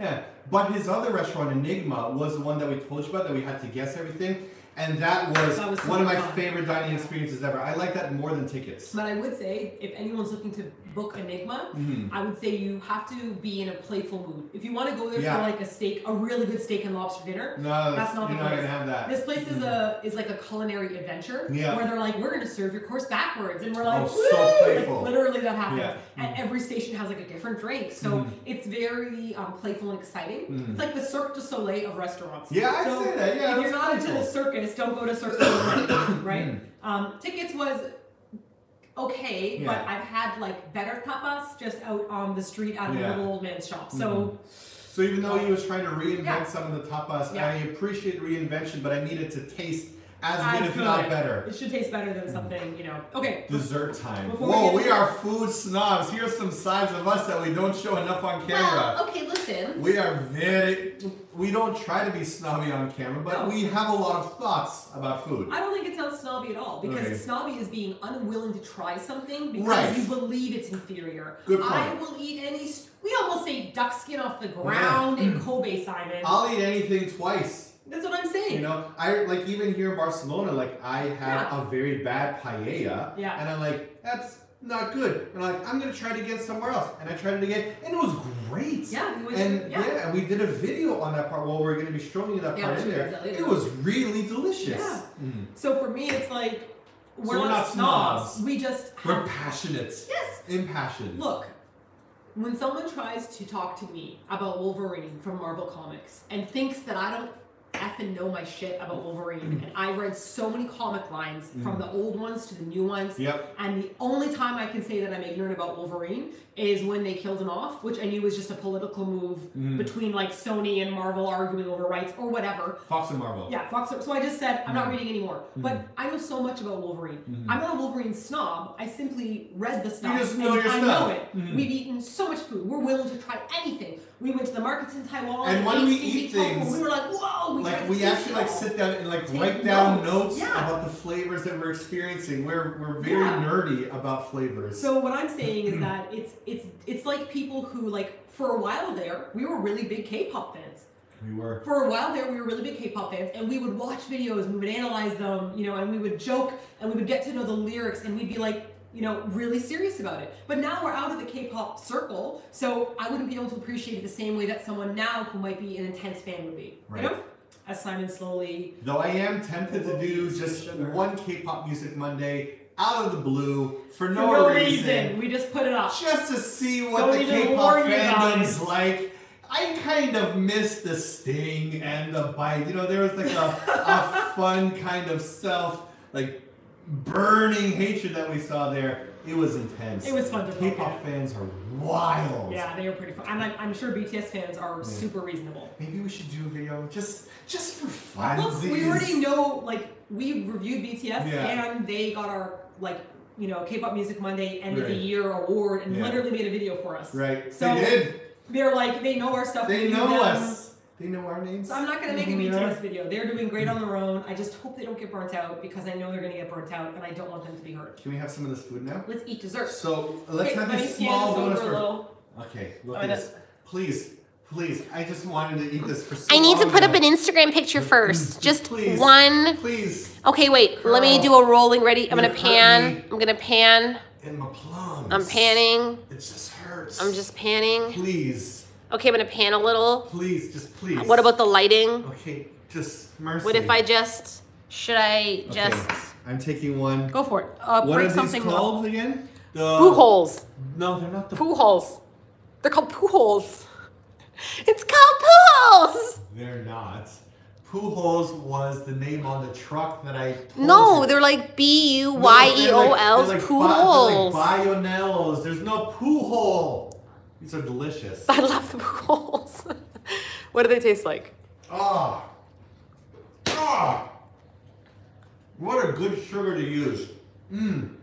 But his other restaurant, Enigma, was the one that we told you about, that we had to guess everything. And that was so one of my fun. favorite dining experiences ever. I like that more than Tickets. But I would say, if anyone's looking to book Enigma, I would say you have to be in a playful mood. If you want to go there for like a steak, a really good steak and lobster dinner, that's not the place. You're not gonna have that. This place is like a culinary adventure where they're like, we're gonna serve your course backwards, and we're like, so playful. Like, literally that happens. And every station has like a different drink, so it's very playful and exciting. It's like the Cirque du Soleil of restaurants. Yeah, I'd say that. Yeah, if you're not into the circus, don't go to Cirque du Soleil, right? Tickets was okay, but I've had like better tapas just out on the street at a little old man's shop. So even though he was trying to reinvent some of the tapas, I appreciate the reinvention, but I needed to taste as good, if not better. It should taste better than something, Okay. Dessert time. Whoa, we are food snobs. Here's some sides of us that we don't show enough on camera. Well, okay, listen. We don't try to be snobby on camera, but we have a lot of thoughts about food. I don't think it sounds snobby at all, because snobby is being unwilling to try something because you believe it's inferior. Good point. I will eat we almost say duck skin off the ground in Kobe, Simon. I'll eat anything twice. That's what I'm saying. I like, even here in Barcelona, like I had a very bad paella, and I'm like, that's not good. And I'm like, I'm gonna try it again somewhere else, and I tried it again, and it was great. Yeah, and we did a video on that part. Well, we're gonna be showing you that part in there. It was really delicious. Yeah. So for me, it's like we're not snobs. We're passionate. Yes. Impassioned. Look. When someone tries to talk to me about Wolverine from Marvel Comics and thinks that I don't effing know my shit about Wolverine, and I've read so many comic lines from the old ones to the new ones, and the only time I can say that I'm ignorant about Wolverine is when they killed him off, which I knew was just a political move between like Sony and Marvel arguing over rights or whatever. Fox and Marvel. Yeah, Fox. So I just said, I'm not reading anymore. But I know so much about Wolverine. I'm not a Wolverine snob. I simply read the stuff. You just know your stuff. I know it. We've eaten so much food. We're willing to try anything. We went to the markets in Taiwan. And when we eat things, we were like, whoa! We actually like sit down and like write down notes about the flavors that we're experiencing. We're very nerdy about flavors. So what I'm saying is that it's like people who, like, for a while there, we were really big K-pop fans. We were. For a while there, we were really big K-pop fans, and we would watch videos, and we would analyze them, and we would joke, and we would get to know the lyrics, and we'd be like, really serious about it. But now we're out of the K-pop circle, so I wouldn't be able to appreciate it the same way that someone now who might be an intense fan would be. Right. As Simon slowly... Though I am tempted to do just one K-pop Music Monday out of the blue for no reason. We just put it up. Just to see what the K-pop fandom's like. I kind of missed the sting and the bite. There was like a fun kind of burning hatred that we saw there. It was intense. It was fun to K-pop fans are wild. Yeah, they are pretty fun. And I'm sure BTS fans are super reasonable. Maybe we should do a video just for fun. Look, we already know, we reviewed BTS and they got our, K-pop Music Monday End of the Year award and literally made a video for us. Right. So they did. They're like, they know our stuff. They know us. They know our names. So I'm not going to make a BTS video. They're doing great on their own. I just hope they don't get burnt out because I know they're going to get burnt out and I don't want them to be hurt. Can we have some of this food now? Let's eat dessert. So let's have this small bonus for... Okay, look at this. Please. I just wanted to eat this for so long. I need to put up an Instagram picture first. Just one. Please. Okay, wait. Let me do a rolling. Ready? I'm going to pan. I'm going to pan. And my plums. I'm panning. It just hurts. I'm just panning. Please. Okay, I'm going to pan a little. Please, just please. What about the lighting? Okay, just mercy. What if I should I just... I'm taking one. Go for it. What are these called again? Poo holes. No, they're not the poo holes. They're called poo holes. It's called poo holes. They're not. Poo holes was the name on the truck that I. No, they're like BUYEOLs. They're Poo holes. Like Bayonellos. There's no poo hole. These are delicious. I love the poo holes. What do they taste like? Ah. Ah. What a good sugar to use. Mmm.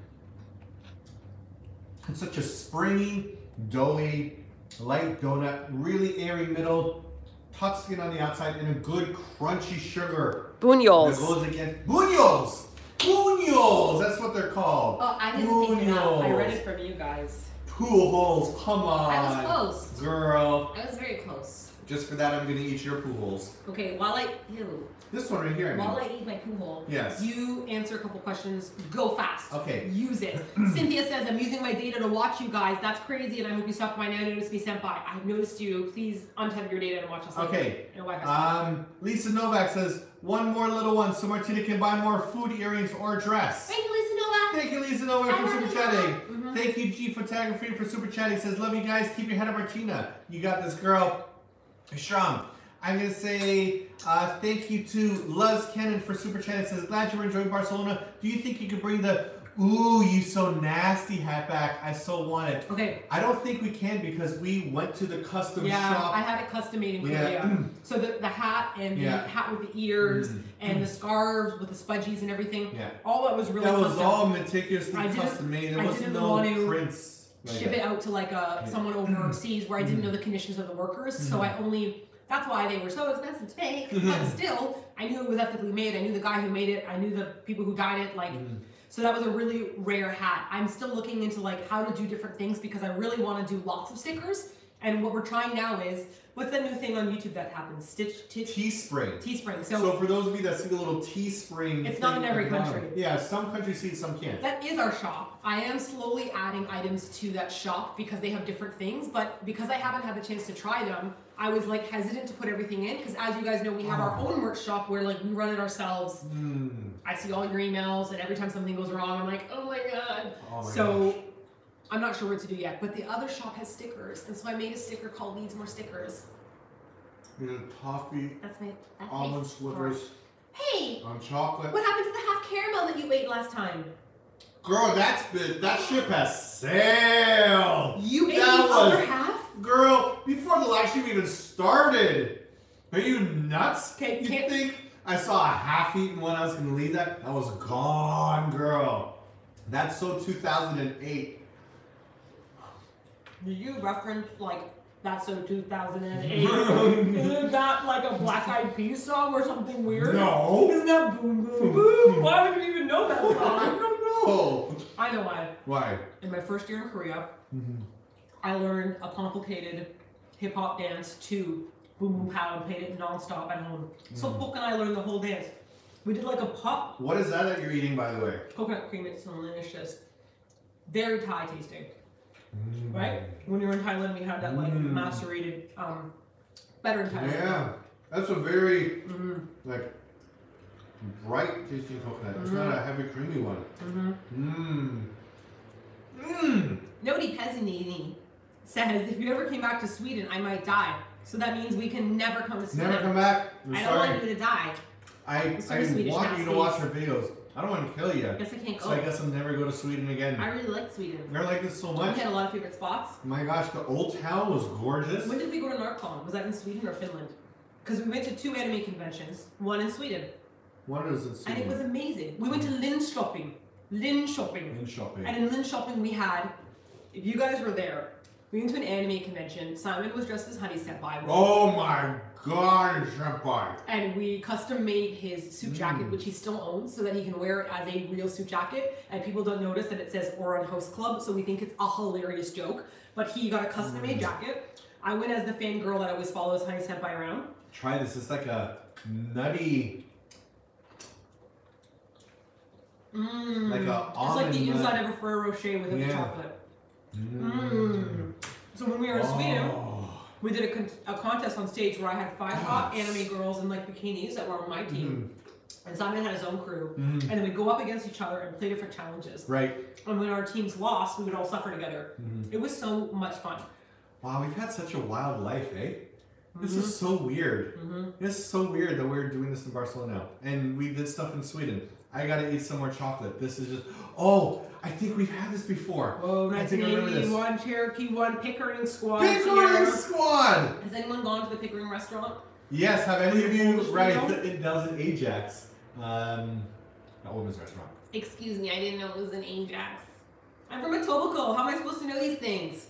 It's such a springy, doughy, light donut, really airy middle, tough skin on the outside, and a good crunchy sugar. Buñuels. That goes against buñuels. Buñuels. That's what they're called. Oh, I didn't think it out. I read it from you guys. Poo holes. Come on. I was close. Girl. I was very close. Just for that, I'm gonna eat your poo holes. Okay, This one right here. While I eat my poo hole, yes. You answer a couple questions. Go fast. Okay. Use it. Cynthia says, I'm using my data to watch you guys. That's crazy, and I hope you stop by now. Notice me sent by. I've noticed you. Please untether your data and watch us. Okay. Lisa Novak says, one more little one so Martina can buy more food, earrings, or dress. Thank you, Lisa Novak. Thank you, Lisa Novak, for super chatting. Thank you, G Photography, for super chatting. Says, love you guys. Keep your head up, Martina. You got this, girl. Strong. I'm going to say thank you to Luz Cannon for super chatting. Says, glad you were enjoying Barcelona. Do you think you could bring the ooh, you so nasty hat back? I so want it. Okay. I don't think we can because we went to the custom shop. Yeah, I had it custom made in Korea. So the hat and the hat with the ears and the scarves with the spudgies and everything. Yeah. All that was really custom. That was all meticulously custom made. There was no prints. Ship it out to like someone overseas where I didn't know the conditions of the workers. So I only... That's why they were so expensive to make, but still, I knew it was ethically made. I knew the guy who made it. I knew the people who dyed it. So that was a really rare hat. I'm still looking into like how to do different things because I really want to do lots of stickers. And what we're trying now is, what's that new thing on YouTube that happens? Teespring. Teespring. So for those of you that see the little Teespring, it's not in every country. Yeah, some countries see it, some can't. That is our shop. I am slowly adding items to that shop because they have different things. But because I haven't had the chance to try them, I was like hesitant to put everything in because as you guys know, we have our own merch shop where like we run it ourselves. I see all your emails and every time something goes wrong, I'm like, oh my God. Oh my gosh. I'm not sure what to do yet, but the other shop has stickers, and so I made a sticker called Needs More Stickers. You know, toffee, that's almond slivers, hey, on chocolate. What happened to the half caramel that you ate last time? Girl, that ship has sailed. You ate the other half? Girl, before the live stream even started. Are you nuts? Okay, you think I saw a half-eaten one, I was gonna leave that? That was gone, girl. That's so 2008. Did you reference like That's So 2008? Isn't that like a Black Eyed Peas song or something weird? No. Isn't that boom boom boom? Why would you even know that song? I don't know. I know why. Why? In my first year in Korea, I learned a complicated hip hop dance to Boom Boom Pow and played it non-stop at home. So Book and I learned the whole dance. We did like a pop. What is that you're eating, by the way? Coconut cream. It's delicious. Very Thai tasting. Right? When we were in Thailand, we had that like macerated, better in Thailand. Yeah, that's a very like bright tasting coconut. It's not a heavy creamy one. Nobody Pezzanini says if you ever came back to Sweden, I might die. So that means we can never come to Sweden. Never come back. I don't want you to die. I want you to watch our videos. I don't want to kill you. I guess I can't go. So I guess I'll never go to Sweden again. I really like Sweden. I like this so much. We had a lot of favorite spots. My gosh, the old town was gorgeous. When did we go to NarCon? Was that in Sweden or Finland? Because we went to 2 anime conventions. One in Sweden. One was in Sweden. And it was amazing. We went to Linköping. Linköping. And in Linköping we had, if you guys were there, we went to an anime convention. Simon was dressed as Honey Senpai. Oh my God, Senpai. And we custom made his suit jacket, which he still owns, so that he can wear it as a real suit jacket. And people don't notice that it says Oran House Club, so we think it's a hilarious joke. But he got a custom made jacket. I went as the fangirl that always follows Honey Senpai around. Try this. It's like a nutty. Like a it's like the inside of a Ferrero Rocher with the chocolate. So when we were in Sweden, we did a contest on stage where I had 5 hot anime girls in like bikinis that were on my team. And Simon had his own crew. And then we'd go up against each other and play different challenges. Right. And when our teams lost, we would all suffer together. It was so much fun. Wow, we've had such a wild life, eh? This is so weird. It's so weird that we're doing this in Barcelona. And we did stuff in Sweden. I gotta eat some more chocolate. This is just, oh, I think we've had this before. Oh, 1981 Cherokee 1 Pickering Squad. Pickering Squad! Has anyone gone to the Pickering restaurant? Yes, have any of you? Right, it does in Ajax. A women's restaurant. Excuse me, I didn't know it was in Ajax. I'm from Etobicoke. How am I supposed to know these things?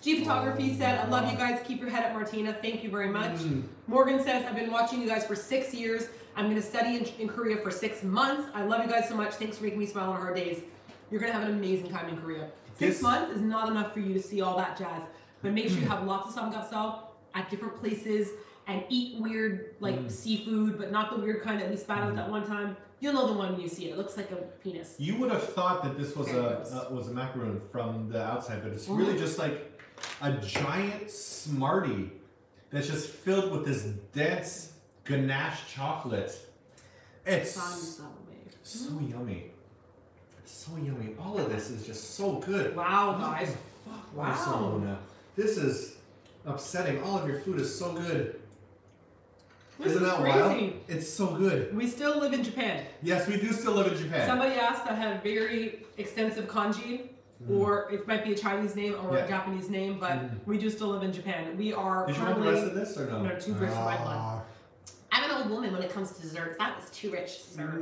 G Photography said, I love you guys. Keep your head up, Martina. Thank you very much. Morgan says, I've been watching you guys for 6 years. I'm going to study in Korea for 6 months. I love you guys so much. Thanks for making me smile on hard days. You're going to have an amazing time in Korea. 6 months is not enough for you to see all that jazz. But make sure you have lots of samgyeopsal at different places and eat weird seafood, but not the weird kind that we spat out that one time. You'll know the one when you see it. It looks like a penis. You would have thought that this was a macaroon from the outside, but it's really just like a giant Smartie that's just filled with this dense ganache chocolate. It's so yummy. So yummy. All of this is just so good. Wow, guys. Fuck, Barcelona. This is upsetting. All of your food is so good. Isn't that wild? It's so good. We still live in Japan. Yes, we do still live in Japan. Somebody asked that had very extensive kanji, or it might be a Chinese name or a Japanese name, but we do still live in Japan. We are Did you want the rest of this or no? No, too rich for my blood. I'm an old woman when it comes to desserts. That was too rich, sir.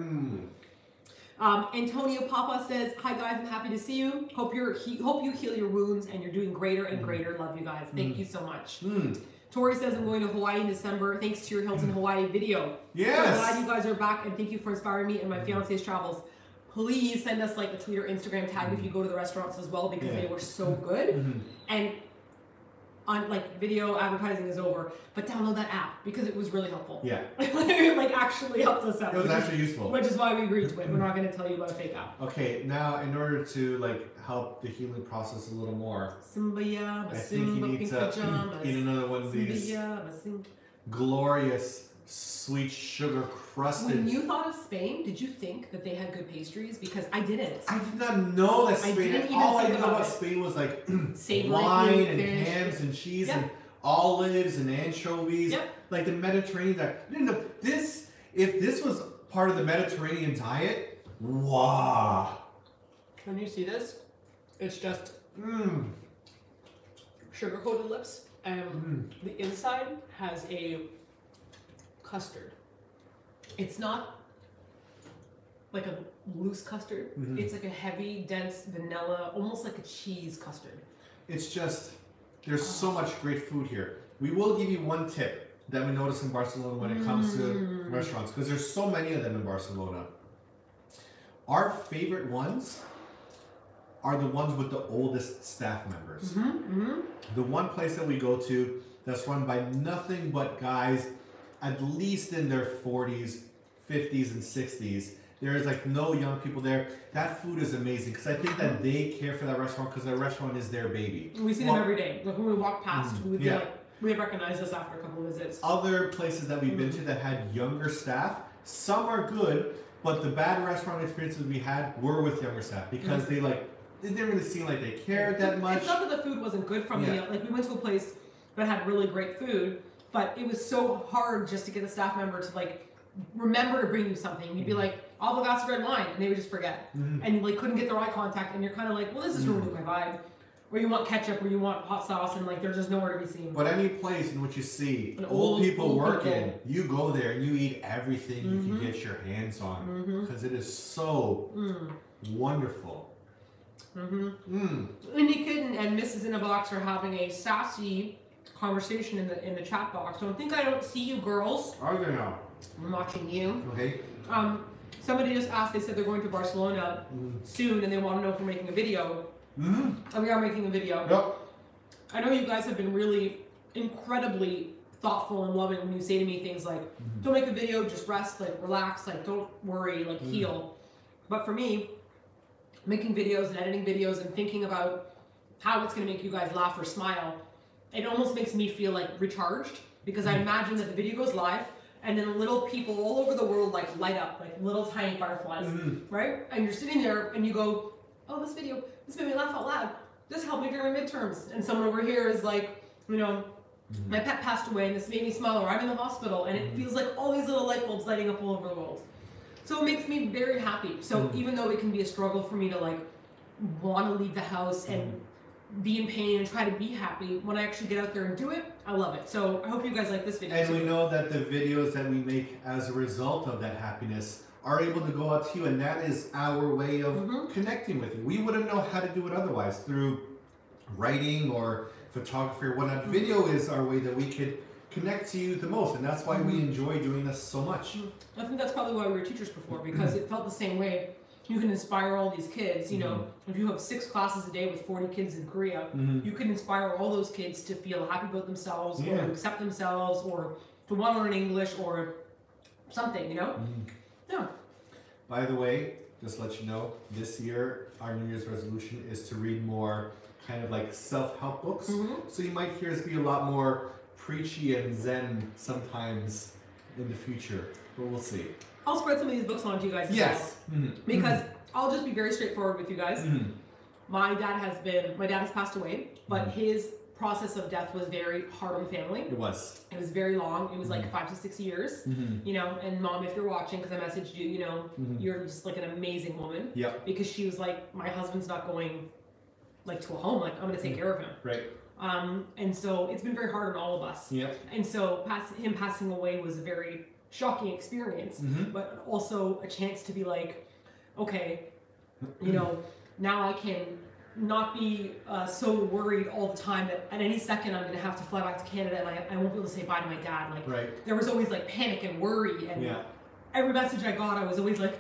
Antonio Papa says, hi guys, I'm happy to see you. Hope you heal your wounds and you're doing greater and greater. Love you guys. Thank you so much. Tori says, I'm going to Hawaii in December thanks to your Hilton Hawaii video. Yes. So glad you guys are back and thank you for inspiring me and my fiance's travels. Please send us like a tweet or Instagram tag if you go to the restaurants as well because they were so good. And on like video advertising is over, but download that app because it was really helpful. Yeah. It like actually helped us out. It was actually useful. Which is why we agreed to it. We're not going to tell you about a fake app. Okay, now in order to like help the healing process a little more, I think you need to eat another one of these glorious sweet sugar crusted. When you thought of Spain, did you think that they had good pastries? Because I didn't. I did not know that Spain. All I knew about Spain was like wine and hams and cheese and olives and anchovies, like the Mediterranean diet. I didn't know this. If this was part of the Mediterranean diet, wow. Can you see this? It's just sugar-coated lips, and the inside has a custard. It's not like a loose custard. It's like a heavy, dense vanilla, almost like a cheese custard. It's just, there's so much great food here. We will give you one tip that we notice in Barcelona when it comes to restaurants, because there's so many of them in Barcelona. Our favorite ones are the ones with the oldest staff members. The one place that we go to that's run by nothing but guys at least in their 40s, 50s, and 60s. There is like no young people there. That food is amazing because I think that they care for that restaurant because that restaurant is their baby. We see them every day. Like when we walk past, we'd be like, we have recognized us after a couple of visits. Other places that we've been to that had younger staff, some are good, but the bad restaurant experiences we had were with younger staff because they didn't really seem like they cared that much. It's not that the food wasn't good from the, like we went to a place that had really great food, but it was so hard just to get a staff member to like remember to bring you something. You'd be like, I'll have a glass of red wine, and they would just forget. And you like couldn't get their eye contact, and you're kind of like, well, this is ruining my vibe. Or you want ketchup, or you want hot sauce, and like there's just nowhere to be seen. But any place in which you see old people working, you go there and you eat everything you can get your hands on because it is so wonderful. Indie Kitten and Mrs. in a Box are having a sassy conversation in the chat box. Don't think I don't see you, girls. Are they now? I'm watching you. Okay. Somebody just asked. They said they're going to Barcelona soon, and they want to know if we're making a video. And we are making a video. Yep. I know you guys have been really incredibly thoughtful and loving when you say to me things like, "Don't make a video, just rest, like relax, like don't worry, like heal." But for me, making videos and editing videos and thinking about how it's going to make you guys laugh or smile, it almost makes me feel like recharged because I imagine that the video goes live and then little people all over the world like light up like little tiny fireflies, right? And you're sitting there and you go, oh, this made me laugh out loud. This helped me during my midterms. And someone over here is like, you know, my pet passed away and this made me smile, or I'm in the hospital and it feels like all these little light bulbs lighting up all over the world. So it makes me very happy. So even though it can be a struggle for me to like want to leave the house and be in pain and try to be happy, when I actually get out there and do it, I love it. So I hope you guys like this video. And we know that the videos that we make as a result of that happiness are able to go out to you, and that is our way of connecting with you. We wouldn't know how to do it otherwise, through writing or photography or whatnot. Video is our way that we could connect to you the most, and that's why we enjoy doing this so much. I think that's probably why we were teachers before, because it felt the same way. You can inspire all these kids, you know, if you have 6 classes a day with 40 kids in Korea, you can inspire all those kids to feel happy about themselves, or to accept themselves, or to want to learn English, or something, you know? Yeah. By the way, just to let you know, this year our New Year's resolution is to read more kind of like self-help books. So you might hear us be a lot more preachy and zen sometimes in the future, but we'll see. I'll spread some of these books on to you guys as well. Because I'll just be very straightforward with you guys. My dad has passed away, but his process of death was very hard on the family. It was very long. It was like 5 to 6 years, you know, and Mom, if you're watching, because I messaged you, you know, you're just like an amazing woman. Because she was like, my husband's not going like to a home, like I'm going to take care of him. Right. And so it's been very hard on all of us. And so him passing away was a very shocking experience, but also a chance to be like, okay, you know, now I can not be so worried all the time that at any second I'm going to have to fly back to Canada and I won't be able to say bye to my dad. Like, there was always like panic and worry, and every message I got, I was always like,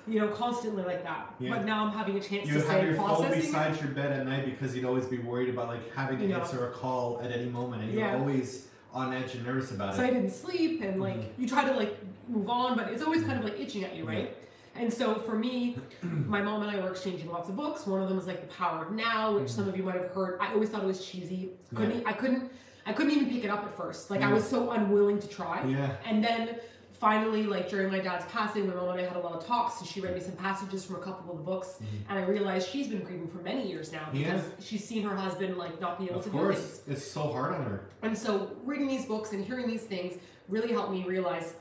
you know, constantly like that. But now I'm having a chance to say, you have your phone beside your bed at night because you'd always be worried about like having to answer a call at any moment, and you're always on edge and nervous about it. So I didn't sleep, and like you try to like move on, but it's always kind of like itching at you, right? And so for me, my mom and I were exchanging lots of books. One of them was like The Power of Now, which some of you might have heard. I always thought it was cheesy. I couldn't even pick it up at first. Like I was so unwilling to try. And then finally, like during my dad's passing, my mom and I had a lot of talks, and she read me some passages from a couple of the books, and I realized she's been grieving for many years now because she's seen her husband like not be able to do things. It's so hard on her. And so reading these books and hearing these things really helped me realize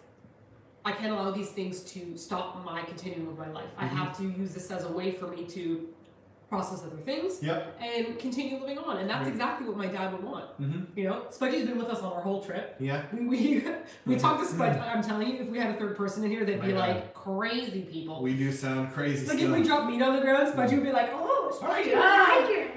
I can't allow these things to stop my continuum of my life. I have to use this as a way for me to process other things and continue living on. And that's exactly what my dad would want. You know, Spudgy's been with us on our whole trip. We talked to Spudgy. I'm telling you, if we had a third person in here, they'd be like crazy people. We do sound crazy. Like if we drop meat on the ground, Spudgy would be like, oh, Spudgy,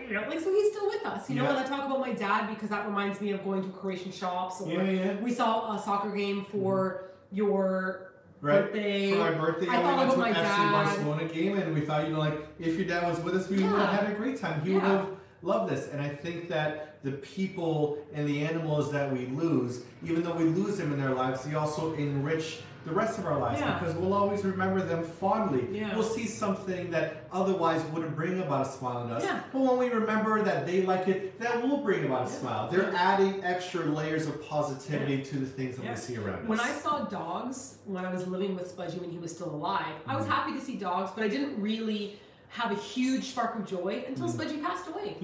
you know, like, so he's still with us. You know, and I talk about my dad because that reminds me of going to Croatian shops, or we saw a soccer game for your birthday. For our birthday, I thought about my dad. Barcelona game, and we thought, you know, like if your dad was with us, we would have had a great time. He would have loved this. And I think that the people and the animals that we lose, even though we lose them in their lives, they also enrich the rest of our lives because we'll always remember them fondly. We'll see something that otherwise wouldn't bring about a smile on us. But when we remember that they like it, that will bring about a smile. They're adding extra layers of positivity to the things that we see around us. When I saw dogs, when I was living with Spudgy when he was still alive, I was happy to see dogs, but I didn't really have a huge spark of joy until Spudgy passed away.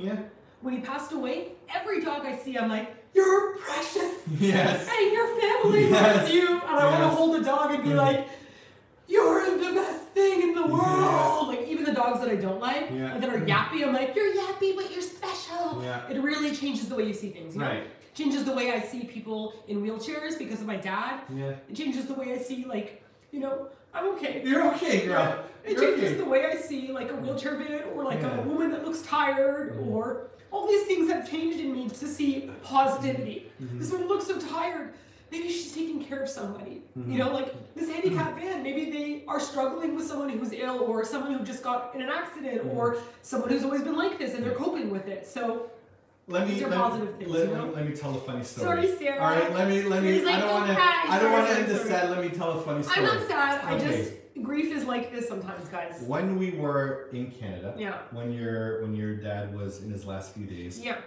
When he passed away, every dog I see, I'm like, you're precious. And your family loves you. And I want to hold a dog and be like, you're the best thing in the world. Like even the dogs that I don't like, that are yappy, I'm like, you're yappy, but you're special. It really changes the way you see things. You know? Changes the way I see people in wheelchairs because of my dad. It changes the way I see, like, you know, I'm okay. You're okay, girl. It changes the way I see like a wheelchair vid, or like a woman that looks tired, or all these things have changed in me to see positivity. This woman looks so tired. Maybe she's taking care of somebody. You know, like this handicapped van, maybe they are struggling with someone who's ill, or someone who just got in an accident, or someone who's always been like this and they're coping with it. So these are positive things, you know? Let me tell a funny story. Sorry, Sarah. All right, let me. Like, I don't want to end this sad. Let me tell a funny story. I'm not sad. I just Grief is like this sometimes, guys. When we were in Canada, yeah. when your dad was in his last few days, yeah.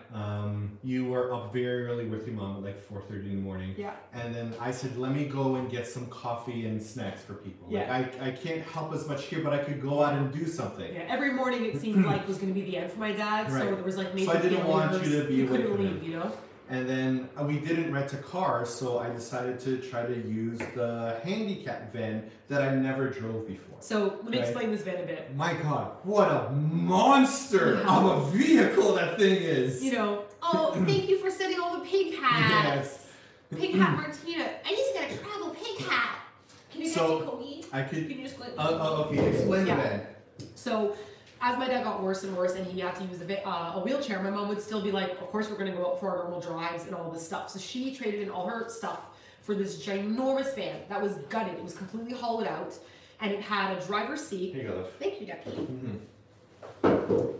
You were up very early with your mom at like 4:30 in the morning. Yeah. And then I said, let me go and get some coffee and snacks for people. Yeah. Like I can't help as much here, but I could go out and do something. Yeah. Every morning it seemed like was going to be the end for my dad, right. so there was like major. So I didn't want you to be you away couldn't from leave, him. you know. And then we didn't rent a car, so I decided to try to use the handicap van that I never drove before. So let me explain this van a bit. My God, what a monster of a vehicle that thing is! You know, oh, thank you for sending all the pig hats. Yes. Pig hat Martina. I need to get a travel pig hat. Can you get me Cody? I could. Can you just go? Okay, explain the van. So, as my dad got worse and worse and he had to use a wheelchair, my mom would still be like, of course we're going to go out for our normal drives and all this stuff. So she traded in all her stuff for this ginormous van that was gutted. It was completely hollowed out and it had a driver's seat. Here you go. Thank you, Ducky.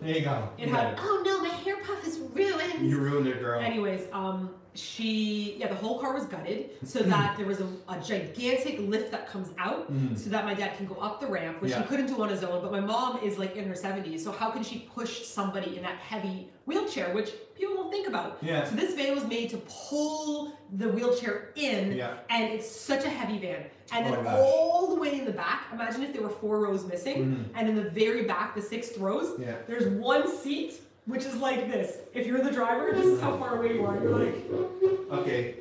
There you go. It had. Oh no, my hair puff is ruined. You ruined it, girl. Anyways, the whole car was gutted so that there was a gigantic lift that comes out so that my dad can go up the ramp, which he couldn't do on his own, but my mom is like in her 70s, so how can she push somebody in that heavy wheelchair, which people won't think about. Yeah. So this van was made to pull the wheelchair in, and it's such a heavy van. And then all the way in the back, imagine if there were 4 rows missing, and in the very back, the 6th rows, there's one seat which is like this. If you're the driver, this is how far away you are. You're like... Okay.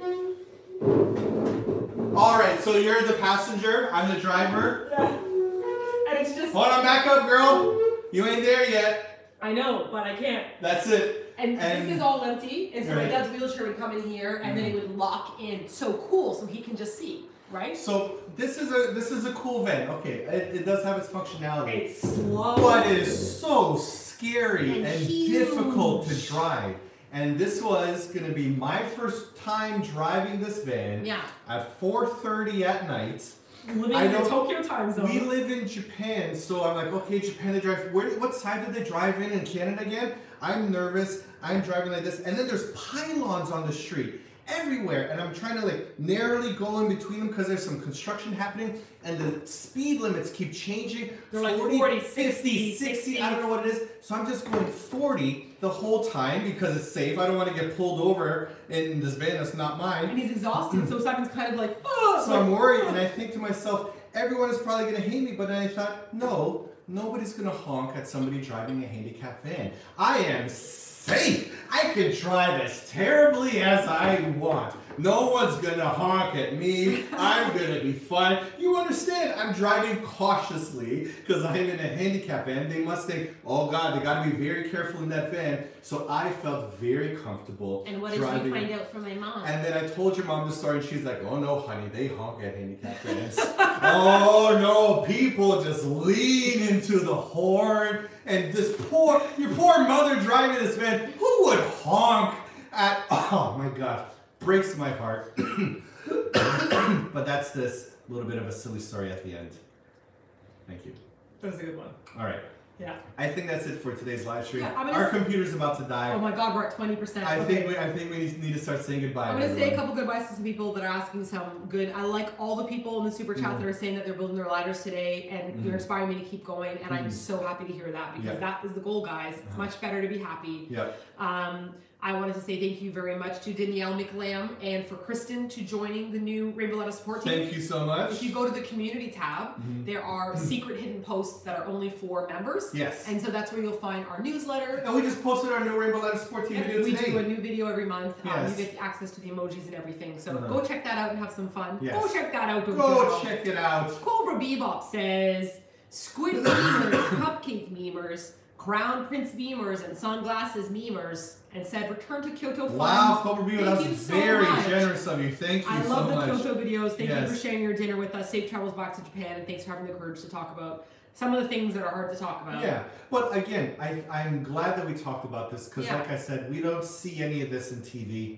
Alright, so you're the passenger, I'm the driver. Yeah. And it's just... Hold on, back up, girl. You ain't there yet. I know, but I can't. That's it. And this is all empty, and so my dad's wheelchair would come in here, and then it would lock in. So cool, so he can just see, right? So this is a cool van. Okay, it does have its functionality. It's slow. But it is so scary and difficult to drive. And this was going to be my first time driving this van at 4:30 at night. Living in the Tokyo time zone. We live in Japan, so I'm like, okay, Japan, they drive. What side did they drive in Canada again? I'm nervous. I'm driving like this. And then there's pylons on the street everywhere. And I'm trying to like narrowly go in between them because there's some construction happening. And the speed limits keep changing. They're 40, 50, 60, I don't know what it is. So I'm just going 40 the whole time because it's safe. I don't want to get pulled over in this van that's not mine. And he's exhausted, so Simon's kind of like, oh! So I'm worried, and I think to myself, everyone is probably going to hate me, but then I thought, no, nobody's going to honk at somebody driving a handicapped van. I am safe. I can drive as terribly as I want. No one's gonna honk at me. I'm gonna be fine. You understand? I'm driving cautiously because I'm in a handicap van. They must think, oh God, they gotta be very careful in that van. So I felt very comfortable. And what did you find out from my mom? And then I told your mom the story, and she's like, oh no, honey, they honk at handicap vans. Oh no, people just lean into the horn. And your poor mother driving this van, who would honk at, oh my God. Breaks my heart. But that's this little bit of a silly story at the end. Thank you. That was a good one. All right. Yeah. I think that's it for today's live stream. Yeah, our computer's about to die. Oh my God, we're at 20%. I think we need to start saying goodbye. I'm going to say a couple goodbyes to some people that are asking some good. I like all the people in the super chat that are saying that they're building their ladders today, and you're inspiring me to keep going. And I'm so happy to hear that because that is the goal, guys. It's much better to be happy. Yep. I wanted to say thank you very much to Danielle McLam and for Kristen to joining the new Rainbow Lettuce support team. Thank you so much. If you go to the community tab, there are secret hidden posts that are only for members. Yes. And so that's where you'll find our newsletter. And we just posted our new Rainbow Lettuce support team video today. We do a new video every month. Yes. You get access to the emojis and everything. So go check that out and have some fun. Yes. Go check that out. Go check it out. Cobra Bebop says, Squid memers, Cupcake memers, Crown Prince memers, and Sunglasses memers, and said, return to Kyoto Fun. Wow, Cobra Bebop, that was very much. generous of you. Thank you so much. I love the Kyoto videos. Thank you for sharing your dinner with us. Safe travels back to Japan, and thanks for having the courage to talk about some of the things that are hard to talk about. Yeah, but again, I'm glad that we talked about this because like I said, we don't see any of this in TV.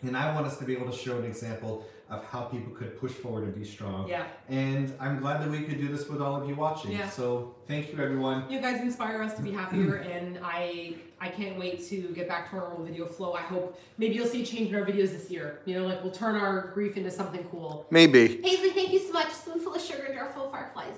And I want us to be able to show an example of how people could push forward and be strong. Yeah. And I'm glad that we could do this with all of you watching. Yeah. So thank you, everyone. You guys inspire us to be happier, and I can't wait to get back to our normal video flow. I hope maybe you'll see a change in our videos this year. You know, like we'll turn our grief into something cool. Maybe. Paisley, thank you so much. Spoonful of sugar, jar full of fireflies.